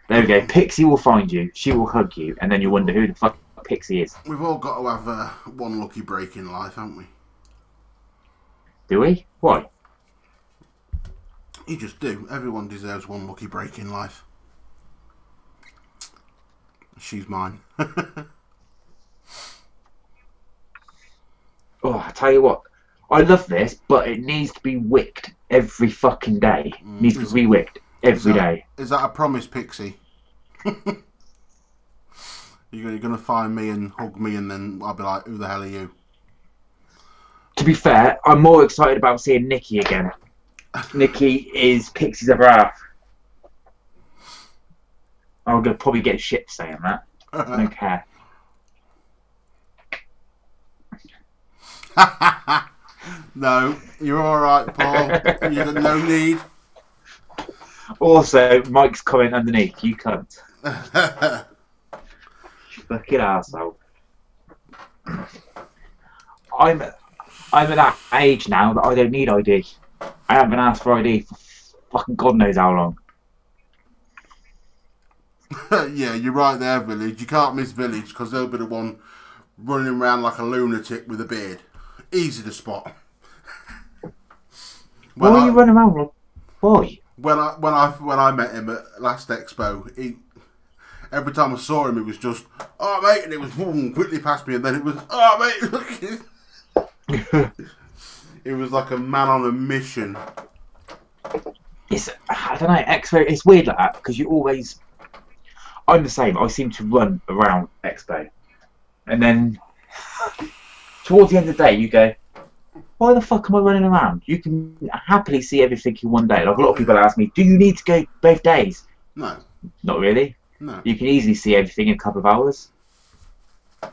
There we go. Pixie will find you. She will hug you, and then you'll wonder who the fuck Pixie is. We've all got to have one lucky break in life, haven't we? Do we? Why? You just do. Everyone deserves one lucky break in life. She's mine. Oh, I tell you what. I love this, but it needs to be wicked every fucking day. It needs to be re-wicked every day. Is that a promise, Pixie? You're going to find me and hug me, and then I'll be like, who the hell are you? To be fair, I'm more excited about seeing Nikki again. Nikki is Pixie's other half. I'm going to probably get shit for saying that. I don't care. No, you're alright, Paul. You got no need. Also, Mike's comment underneath, you cunt. Fucking arsehole. I'm at that age now that I don't need ID. I haven't been asked for ID for fucking God knows how long. Yeah, you're right there, Village. You can't miss Village because they'll be the one running around like a lunatic with a beard. Easy to spot. Why are you running around like boy? When I met him at last expo, every time I saw him, it was just, oh mate, and it was boom, quickly past me, and then it was, oh mate, look. It was like a man on a mission. I don't know, Expo, it's weird like that, because I'm the same, I seem to run around Expo. And then, towards the end of the day, you go, why the fuck am I running around? You can happily see everything in one day. Like, a lot of people ask me, do you need to go both days? No. Not really. No. You can easily see everything in a couple of hours.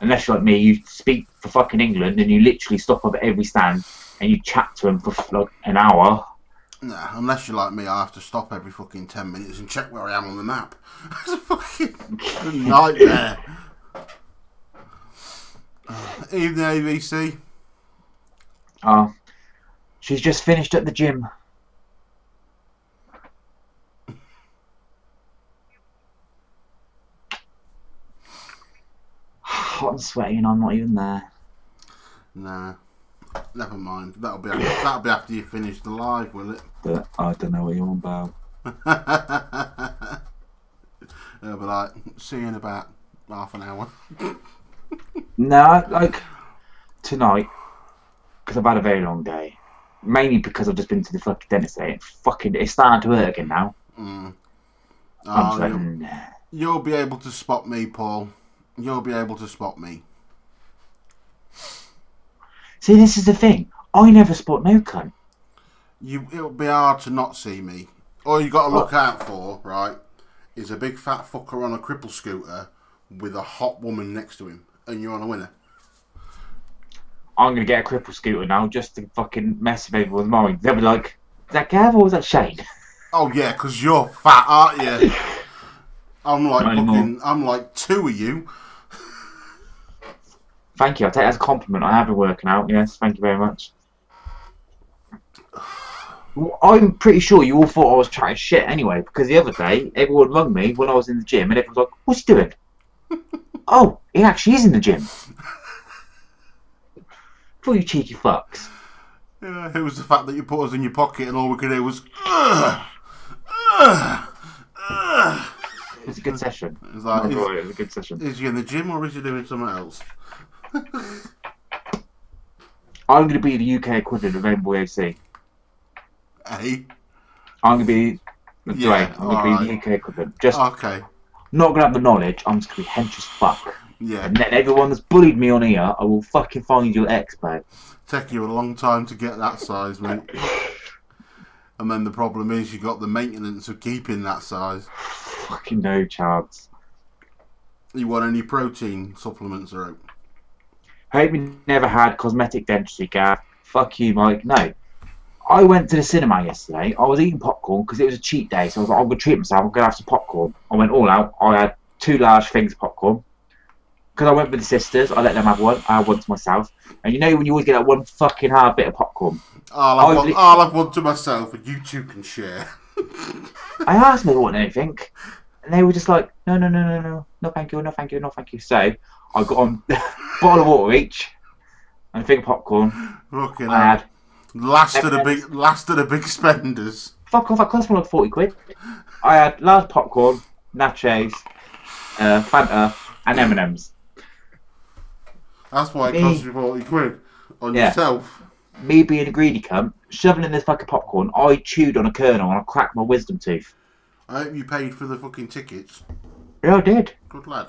Unless you're like me, you speak for fucking England, and you literally stop up at every stand, and you chat to them for like an hour. Nah, unless you're like me, I have to stop every fucking 10 minutes and check where I am on the map. It's a fucking nightmare. Evening, AVC. Oh, she's just finished at the gym. Hot and sweaty, and I'm not even there. Nah. Never mind. That'll be after you finish the live, will it? But I don't know what you're on about. But like, see you in about half an hour. No, like tonight, because I've had a very long day. Mainly because I've just been to the fucking dentist today. It's starting to hurt again now. Mm. You'll be able to spot me, Paul. You'll be able to spot me. See, this is the thing. I never spot no cunt. It'll be hard to not see me. All you got to look out for, right, is a big fat fucker on a cripple scooter with a hot woman next to him, and you're on a winner. I'm going to get a cripple scooter now just to fucking mess with everyone's mind. They'll be like, is that Gav or is that Shane? Oh yeah, because you're fat, aren't you? I'm like two of you. Thank you, I'll take that as a compliment. I have been working out, yes, thank you very much. Well, I'm pretty sure you all thought I was chatting shit anyway, because the other day, everyone rung me when I was in the gym, and everyone was like, what's he doing? Oh, he actually is in the gym. For you cheeky fucks. Yeah, it was the fact that you put us in your pocket and all we could hear was It was a good session. It was like, it was a good session. Is he in the gym or is he doing something else? I'm going to be the UK equivalent of Rainbow AFC. Hey? I'm going to be... Yeah, I'm going to be the UK equivalent. Just okay. Not going to have the knowledge, I'm just going to be hench as fuck. Yeah. And then everyone that's bullied me on here, I will fucking find your expo. Take you a long time to get that size, mate. And then the problem is you got the maintenance of keeping that size. Fucking no chance. You want any protein supplements or out? Hope you never had cosmetic dentistry, Gav. Fuck you, Mike. No. I went to the cinema yesterday. I was eating popcorn because it was a cheat day. So I was like, I'm going to treat myself. I'm going to have some popcorn. I went all out. I had 2 large things of popcorn. Because I went with the sisters, I let them have one. I had one to myself. And you know when you always get that one fucking hard bit of popcorn? I'll have one to myself and you two can share. I asked them if they wanted anything. And they were just like, no, no, no, no, no. No thank you, no thank you, no thank you. So I got on a bottle of water each. And a thing of popcorn. Fucking I had... Last of the big spenders. Fuck off, that cost me like 40 quid. I had large popcorn, nachos, Fanta, and M&M's. That's why it cost you 40 quid on yourself. Me being a greedy cunt, shoving in this fucking popcorn, I chewed on a kernel and I cracked my wisdom tooth. I hope you paid for the fucking tickets. Yeah, I did. Good lad.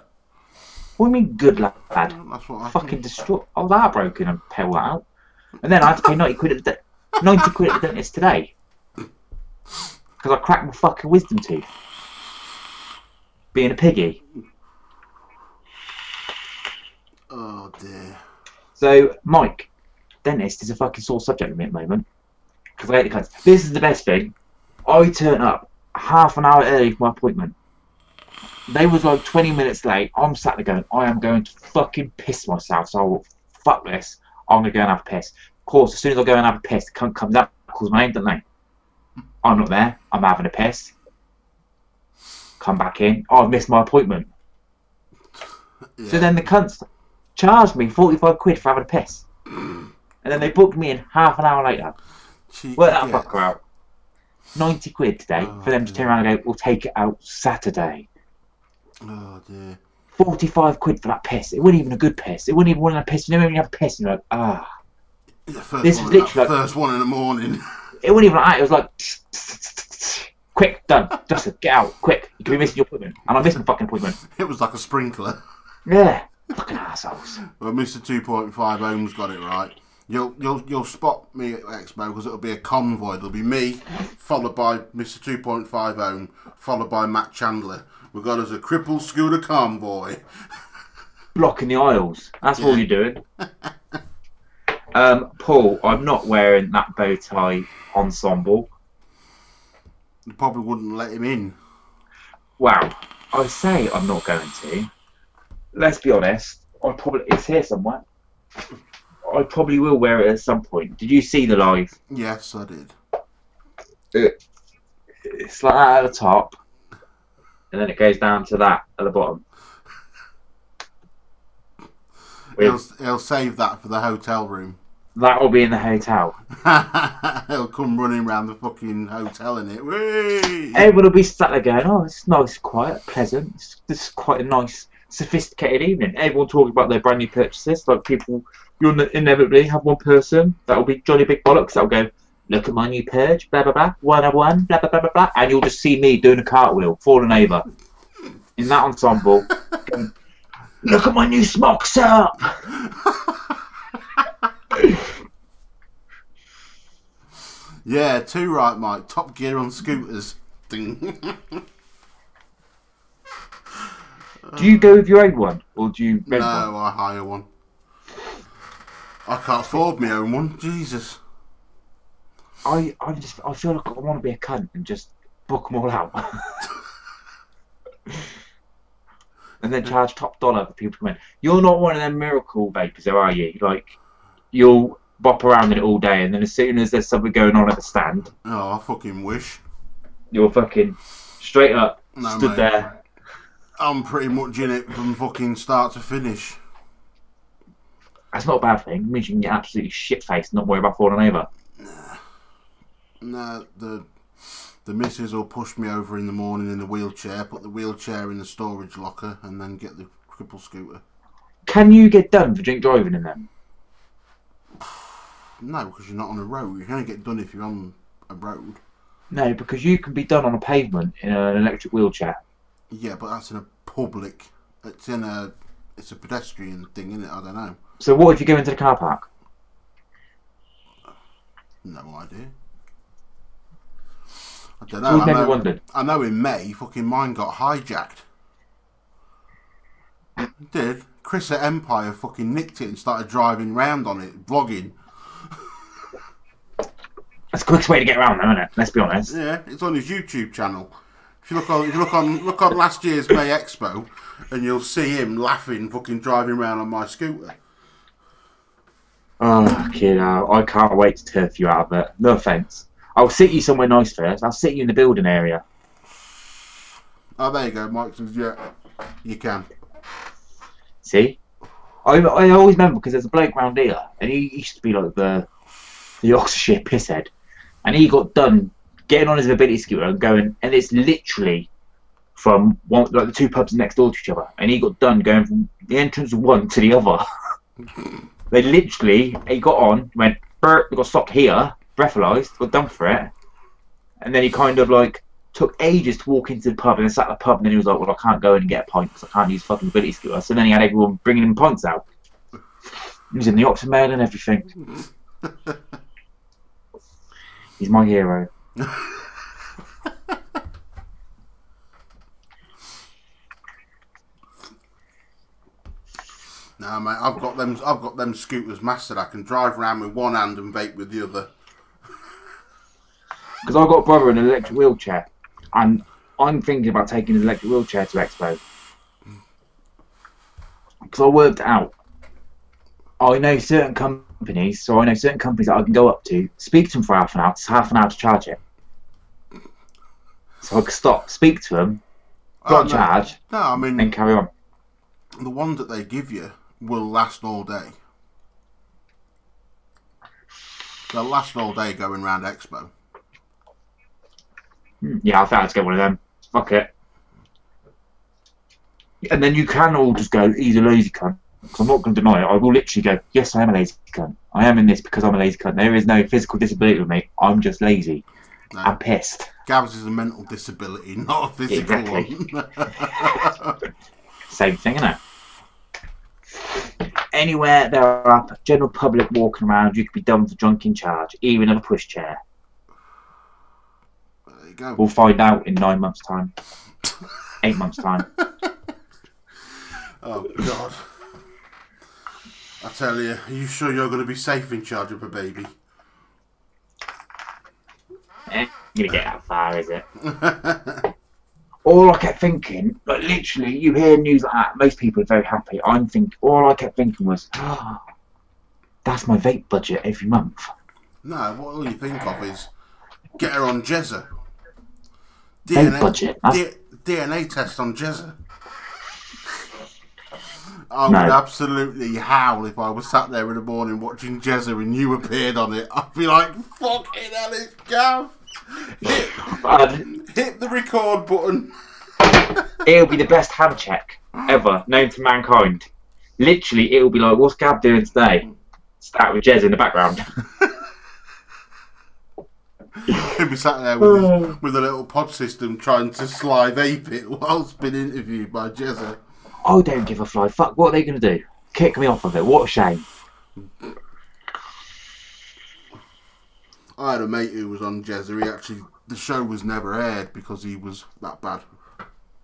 What do you mean, good lad? That's what I fucking distraught. I was heartbroken and pay all that out. And then I had to pay 90 quid at the dentist today. Because I cracked my fucking wisdom tooth. Being a piggy. Oh dear. So, Mike, dentist is a fucking sore subject with me at the moment. Because I hate the cuts. This is the best thing. I turn up half an hour early for my appointment. They was like 20 minutes late. I'm sat there going, I am going to fucking piss myself. So I will, fuck this. I'm going to go and have a piss. Of course, as soon as I go and have a piss, the cunt comes up, calls my name, don't they? I'm not there. I'm having a piss. Come back in. Oh, I've missed my appointment. Yeah. So then the cunts charged me 45 quid for having a piss. And then they booked me in half an hour later. Cheeky Work that gets. fucker out. 90 quid today for them to turn around and go, we'll take it out Saturday. Oh dear. 45 quid for that piss. It wasn't even a good piss. It wasn't even one of the piss. You know when you have a piss and you're like, ah. This was literally first one in the morning. It wasn't even like that. It was like, quick, done. Justin, get out, quick. You could be missing your appointment. And I missed my fucking appointment. It was like a sprinkler. Yeah. Fucking assholes. Well, Mr. 2.5 Ohms got it right. You'll spot me at Expo because it'll be a convoy. There'll be me, followed by Mr. 2.5 Ohm, followed by Matt Chandler. We've got as a crippled scooter convoy. Blocking the aisles. That's all you're doing. Paul, I'm not wearing that bow tie ensemble. You probably wouldn't let him in. Wow. I say I'm not going to. Let's be honest. It's here somewhere. I probably will wear it at some point. Did you see the live? Yes, I did. It's like that at the top, and then it goes down to that at the bottom. He'll save that for the hotel room. That will be in the hotel. He'll come running around the fucking hotel in it. Whee! Everyone will be sat there going, oh, it's nice, quiet, pleasant. This is quite a nice, sophisticated evening. Everyone talking about their brand new purchases. Like people, you'll inevitably have one person that will be Johnny Big Bollocks that will go, look at my new purge, blah, blah, blah, 101, blah, blah, blah, blah, blah. And you'll just see me doing a cartwheel, falling over. In that ensemble, going, look at my new smocks up! Yeah, too right, Mike. Top Gear on scooters. Ding. Do you go with your own one, or do you rent one? No, I hire one. I can't afford my own one. Jesus. I feel like I want to be a cunt and just book them all out. And then charge top dollar for people to come in. You're not one of them miracle vapors, though, are you? Like, you'll bop around in it all day, and then as soon as there's something going on at the stand... Oh, I fucking wish. You're fucking straight up, stood mate. there. I'm pretty much in it from fucking start to finish. That's not a bad thing. It means you can get absolutely shit-faced and not worry about falling over. No, the missus will push me over in the morning in the wheelchair, put the wheelchair in the storage locker, and then get the cripple scooter. Can you get done for drink driving in them? No, because you're not on a road. You can only get done if you're on a road. No, because you can be done on a pavement in an electric wheelchair. Yeah, but that's in a public. It's a pedestrian thing, isn't it? I don't know. So what if you go into the car park? No idea. I don't So we've know. never wondered. I know in May, fucking mine got hijacked. It did. Chris at Empire fucking nicked it and started driving round on it, vlogging. That's the quickest way to get around them, isn't it? Let's be honest. Yeah, it's on his YouTube channel. If you look on last year's May Expo, and you'll see him laughing, fucking driving around on my scooter. Oh, kid, I can't wait to turf you out of it. No offence. I'll sit you somewhere nice first. I'll sit you in the building area. Oh, there you go. Mike says, yeah, you can. See? I always remember because there's a bloke round here, and he used to be like the Oxfordshire pisshead, and he got done getting on his mobility scooter and going, and it's literally from one, like the two pubs next door to each other, and he got done going from the entrance of one to the other. They literally, he got on, went, we got stopped here, breathalyzed, got done for it, and then he kind of like took ages to walk into the pub, and then sat at the pub, and then he was like, well, I can't go in and get a pint because I can't use fucking mobility scooter. So then he had everyone bringing him pints out. He was in the Oxford Mail and everything. He's my hero. No, mate, I've got them scooters mastered. I can drive around with one hand and vape with the other. Because I've got a brother in an electric wheelchair, and I'm thinking about taking his electric wheelchair to Expo. Because I worked it out. I know certain companies, that I can go up to, speak to them for half an hour, it's half an hour to charge it. So I can stop, speak to them, got charge, I mean, and carry on. The ones that they give you will last all day. They'll last all day going round Expo. Yeah, I thought I'd get one of them. Fuck it. And then you can all just go, he's a lazy cunt. Because I'm not going to deny it. I will literally go, yes, I am a lazy cunt. I am in this because I'm a lazy cunt. There is no physical disability with me. I'm just lazy. No. I'm pissed. Gav's is a mental disability, not a physical one. Same thing, isn't it? Anywhere there are general public walking around, you could be done for drunk in charge, even in a pushchair. There you go. We'll find out in 9 months' time. 8 months' time. Oh, God. I tell you, are you sure you're going to be safe in charge of a baby? Ain't gonna get that far, is it? All I kept thinking, like literally, you hear news like that, most people are very happy. All I kept thinking was, oh, that's my vape budget every month. No, what all you think of is, get her on Jezza. Vape budget? DNA test on Jezza. I would absolutely howl if I was sat there in the morning watching Jezza and you appeared on it. I'd be like, fucking hell, it's Gav. Hit the record button. It'll be the best hand check ever known to mankind. Literally, it'll be like, what's Gav doing today? Start with Jez in the background. He'll be sat there with a little pod system trying to sly vape it whilst being interviewed by Jezza. I don't give a fly fuck. What are they going to do? Kick me off of it. What a shame. I had a mate who was on Jezza. The show was never aired because he was that bad.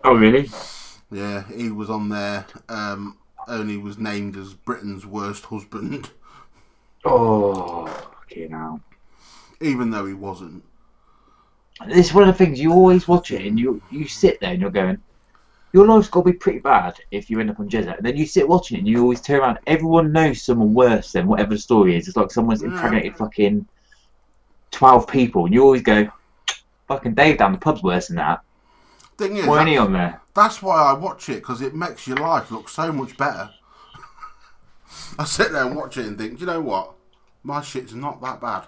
Oh, really? Yeah, he was on there. Only was named as Britain's worst husband. Oh, okay now. Even though he wasn't. This is one of the things, you always watch it and you sit there and you're going, your life's got to be pretty bad if you end up on Jezza. And then you sit watching it and you always turn around. Everyone knows someone worse than whatever the story is. It's like someone's impregnated fucking 12 people. And you always go, fucking Dave down the pub's worse than that. Thing is, why ain't he on there? That's why I watch it, because it makes your life look so much better. I sit there and watch it and think, you know what? My shit's not that bad.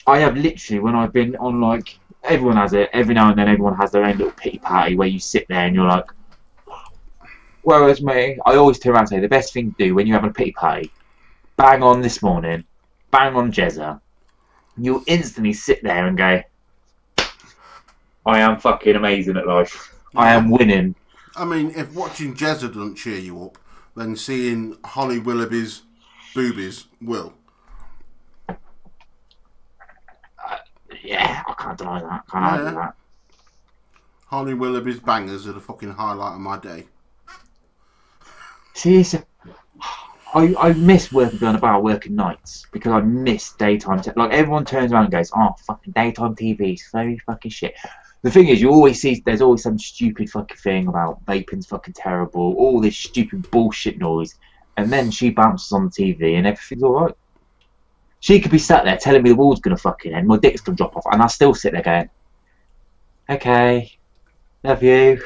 I have literally, when I've been on, like, everyone has it, every now and then everyone has their own little pity party where you sit there and you're like, whereas me, I always turn around and say the best thing to do when you're having a pity party, bang on This Morning, bang on Jezza, you'll instantly sit there and go, I am fucking amazing at life. Yeah. I am winning. I mean, if watching Jezza doesn't cheer you up, then seeing Holly Willoughby's boobies will. Yeah, I can't deny that. Can't argue that. Holly Willoughby's bangers are the fucking highlight of my day. See, I miss being on a bar working nights because I miss daytime. Like everyone turns around and goes, "Oh, fucking daytime TV is very fucking shit." The thing is, you always see there's always some stupid fucking thing about vaping's fucking terrible, all this stupid bullshit noise, and then she bounces on the TV and everything's alright. She could be sat there telling me the wall's gonna fucking end, my dick's gonna drop off, and I still sit there going, "Okay, love you."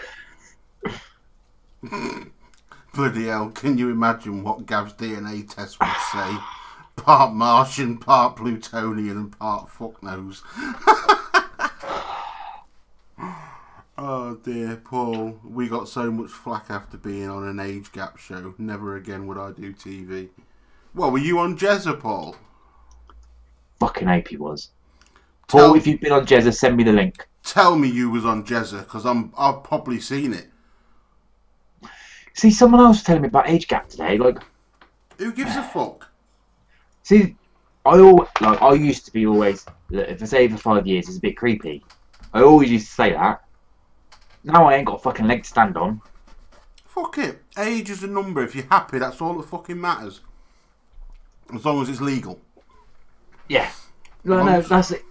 Bloody hell! Can you imagine what Gav's DNA test would say? Part Martian, part Plutonian, and part fucknose. Oh dear, Paul. We got so much flack after being on an age gap show. Never again would I do TV. Well, were you on Jezza, Paul? Fucking ape he was. Paul, if you've been on Jezza, send me the link. Tell me you was on Jezza, because I've probably seen it. See, someone else was telling me about age gap today. Like, who gives a fuck? See, I used to be always, if I say for 5 years, it's a bit creepy. I always used to say that. Now I ain't got a fucking leg to stand on. Fuck it. Age is a number. If you're happy, that's all that fucking matters. As long as it's legal. Yeah. No, that's it.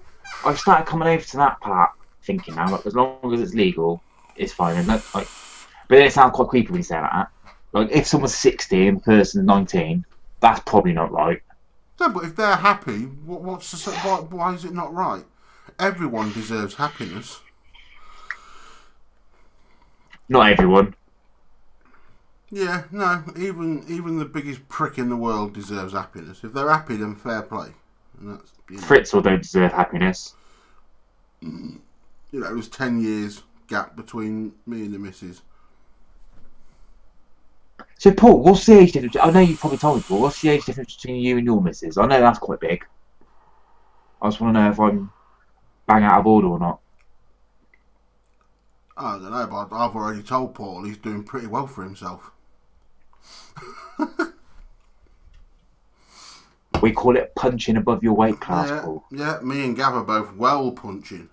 I've started coming over to that part, thinking now, like, as long as it's legal, it's fine. And that, like, but then it sounds quite creepy when you say that. Like, if someone's 60 and the person's 19, that's probably not right. No, but if they're happy, why is it not right? Everyone deserves happiness. Not everyone. Yeah, no. Even the biggest prick in the world deserves happiness. If they're happy, then fair play. And that's, Fritzl don't deserve happiness. You know, it was 10 years gap between me and the missus. So, Paul, what's the age difference? I know you probably told me, Paul. What's the age difference between you and your missus? I know that's quite big. I just want to know if I'm bang out of order or not. I don't know, but I've already told Paul he's doing pretty well for himself. We call it punching above your weight class, Paul. Yeah, me and Gav are both well punching.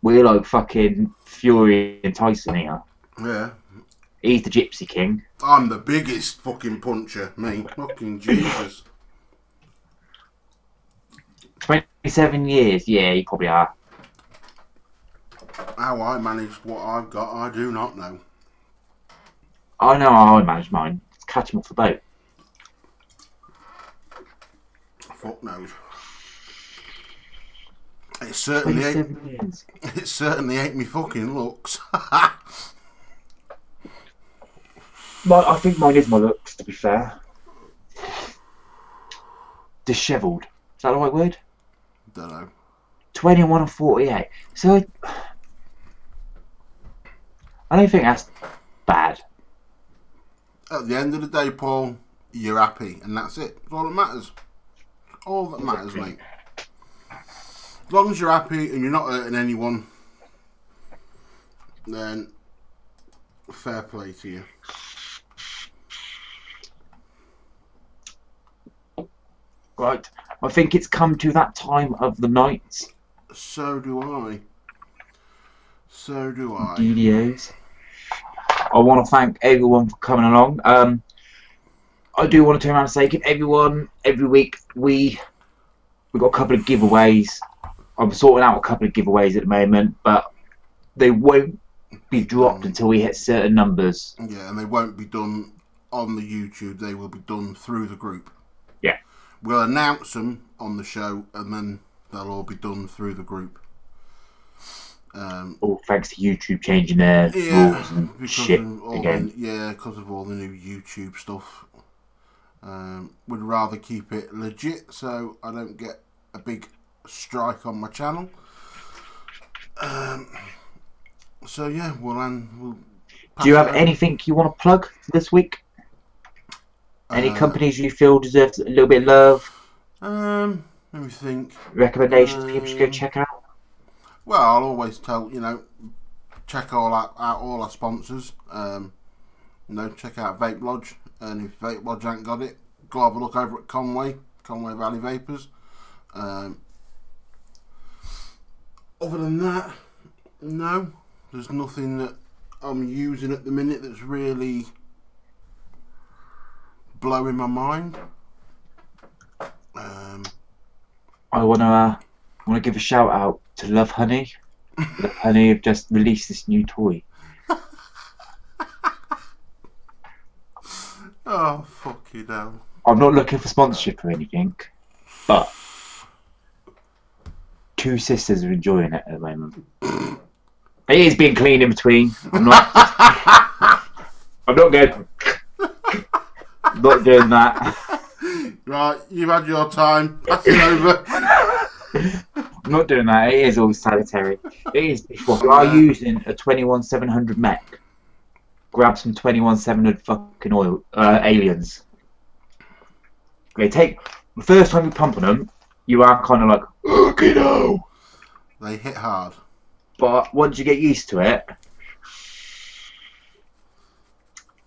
We're like fucking Fury and Tyson here. Yeah. He's the Gypsy King. I'm the biggest fucking puncher, me. Fucking Jesus. 27 years, yeah, you probably are. How I manage what I've got, I do not know. I know how I manage mine. Just catch him off the boat. Fuck knows. It certainly ain't me fucking looks. I think mine is my looks, to be fair. Dishevelled. Is that the right word? Don't know. 21 and 48. So I don't think that's bad. At the end of the day, Paul, you're happy, and that's it. That's all that matters. All that matters, mate. As long as you're happy and you're not hurting anyone, then fair play to you. Right. I think it's come to that time of the night. So do I. So do I. DDOs. I want to thank everyone for coming along. I do want to turn around and say, give everyone, every week, we've got a couple of giveaways. I'm sorting out a couple of giveaways at the moment, but they won't be dropped until we hit certain numbers. Yeah, and they won't be done on the YouTube. They will be done through the group. Yeah. We'll announce them on the show, and then they'll all be done through the group. Thanks to YouTube changing their rules and shit again. Because of all the new YouTube stuff. Would rather keep it legit so I don't get a big strike on my channel. So yeah, we'll do you have anything you want to plug for this week? Any companies you feel deserve a little bit of love? Let me think. Recommendations people should go check out? Well, I'll always tell, check all our sponsors. Check out Vape Lodge, and if Vape Lodge ain't got it, go have a look over at Conway Valley Vapors. Other than that, no, there's nothing that I'm using at the minute that's really blowing my mind. I wanna give a shout out to Love Honey. Love Honey have just released this new toy. Oh, fucking hell. I'm not looking for sponsorship or anything, but two sisters are enjoying it at the moment. It is being cleaned in between. I'm not good. Not doing that. Right, you've had your time. Pass it over. I'm not doing that. It is all sanitary. It is dishwasher. You are using a 21700 mech. Grab some 21700 fucking oil aliens. Okay, the first time you pump on them, you are kind of like, okay, no. They hit hard. But once you get used to it,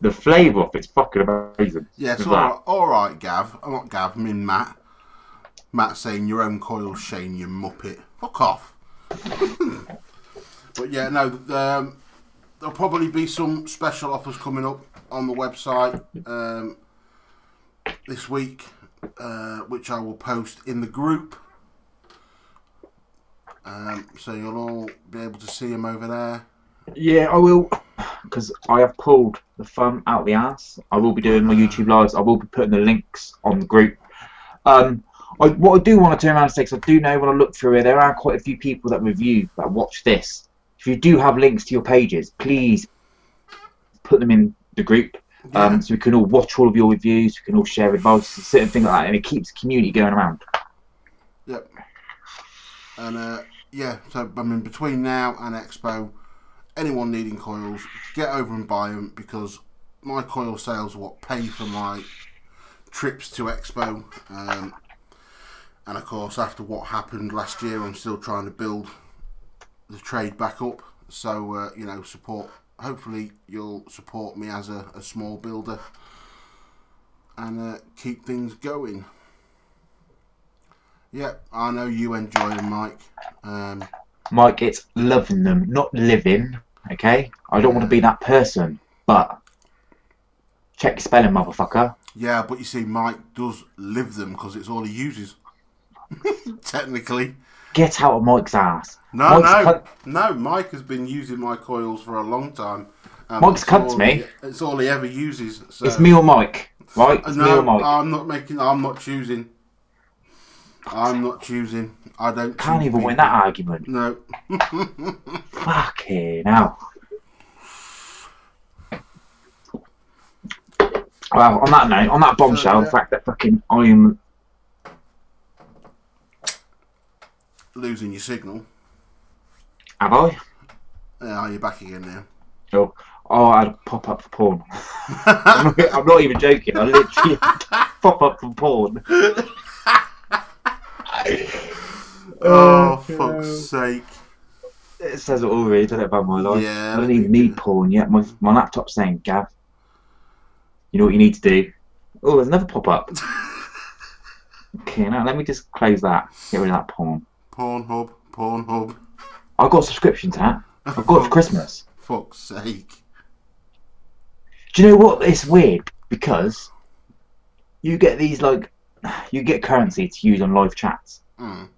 the flavour of it's fucking amazing. Yeah, it's alright, Gav. I'm not Gav, I mean Matt. Matt saying your own coil, Shane, you muppet. Fuck off. But yeah, no, there'll probably be some special offers coming up on the website this week, which I will post in the group. So you'll all be able to see them over there. Yeah, I will, because I have pulled the fun out the ass. I will be doing my YouTube lives. I will be putting the links on the group. What I do want to turn around and say, because I do know when I look through it, there are quite a few people that review, that watch this. If you do have links to your pages, please put them in the group, so we can all watch all of your reviews, we can all share advice and certain things like that, and it keeps the community going around. Yep. And yeah, so I mean, between now and Expo, anyone needing coils, get over and buy them, because my coil sales are what pay for my trips to Expo. And of course, after what happened last year, I'm still trying to build the trade back up. So you know, support. Hopefully, you'll support me as a small builder and keep things going. Yeah, I know you enjoy them, Mike. Mike, it's loving them, not living. Okay, I don't want to be that person, but check your spelling, motherfucker. Yeah, but you see, Mike does live them because it's all he uses. Technically. Get out of Mike's ass. No, Mike's no. Mike has been using my coils for a long time. Mike's cunt to me. It's all he ever uses. So. It's me or Mike, right? It's me or Mike. I'm not choosing. I'm not choosing. I don't. Can't even win that argument. No. Fucking hell. Well, on that note, on that bombshell, the fact that fucking I'm losing your signal. Have I? Yeah, you're back again now. Oh, I had a pop up for porn. I'm not even joking. I literally pop up for porn. Oh, fuck's sake. It says it all really, doesn't it, about my life? Yeah. I don't even need porn yet. My laptop's saying, Gav, you know what you need to do? Oh, there's another pop up. Okay, now let me just close that. Get rid of that porn. Pornhub. I've got a subscription to that. I've got it for Christmas. Fuck's sake. Do you know what? It's weird because you get these, like, you get currency to use on live chats. Mm.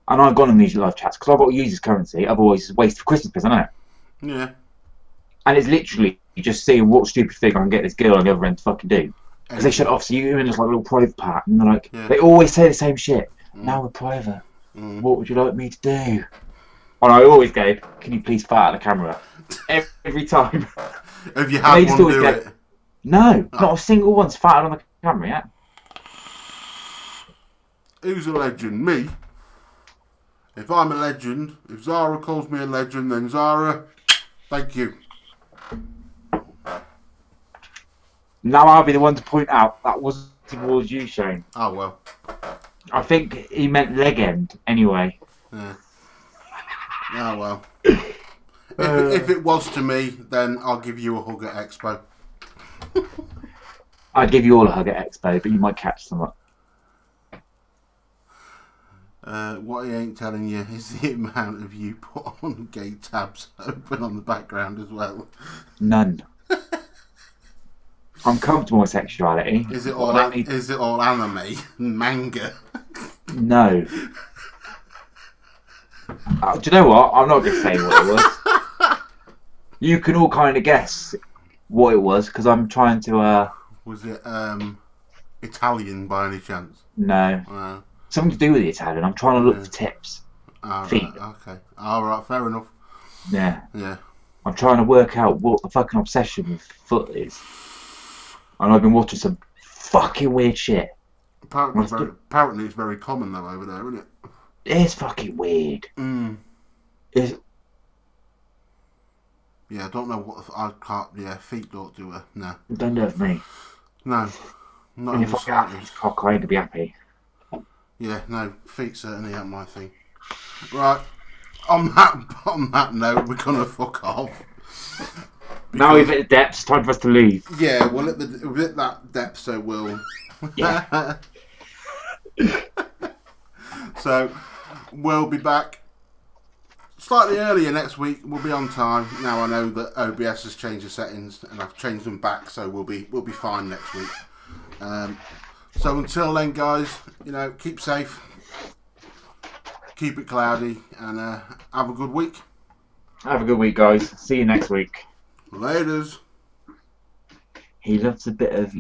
And I've gone on these live chats because I've got to use this currency, otherwise it's a waste of Christmas present, isn't it? Yeah. And it's literally just seeing what stupid thing I can get this girl on the other end to fucking do. Because they shut off, so you're in this like little private part, and they're like, they always say the same shit. Now we're private. What would you like me to do? And I always go, can you please fart at the camera? Every time. Have you had one do it? No, not a single one's farted on the camera yet. Who's a legend? Me? If I'm a legend, if Zara calls me a legend, then Zara, thank you. Now I'll be the one to point out that wasn't towards you, Shane. Oh, well. I think he meant leg end, anyway. Yeah. Oh, well. If it was to me, then I'll give you a hug at Expo. I'd give you all a hug at Expo, but you might catch some up. What he ain't telling you is the amount of you put on gay tabs open on the background as well. None. I'm comfortable with sexuality. Is it all anime? Manga? No. Do you know what? I'm not going to say what it was. You can all kind of guess what it was, because I'm trying to... Was it Italian by any chance? No. Something to do with the Italian. I'm trying to look for tips. Feet. Right, okay. Alright, fair enough. Yeah. Yeah. I'm trying to work out what the fucking obsession with foot is. And I've been watching some fucking weird shit. Apparently it's very common though over there, isn't it? It's fucking weird. Yeah, I don't know what I can't. Yeah, feet don't do it. No. Don't do it for me. No. Not and in if the I get his cock, I ain't to be happy. Yeah, no, feet certainly aren't my thing. Right. On that note, we're gonna fuck off. Now we've hit the depths, time for us to leave. Yeah, we'll hit that depth, so we'll. Yeah. So we'll be back slightly earlier next week. We'll be on time. Now I know that OBS has changed the settings and I've changed them back, so we'll be fine next week. So until then, guys, you know, keep safe, keep it cloudy, and have a good week. Have a good week, guys. See you next week. Laters. He loves a bit of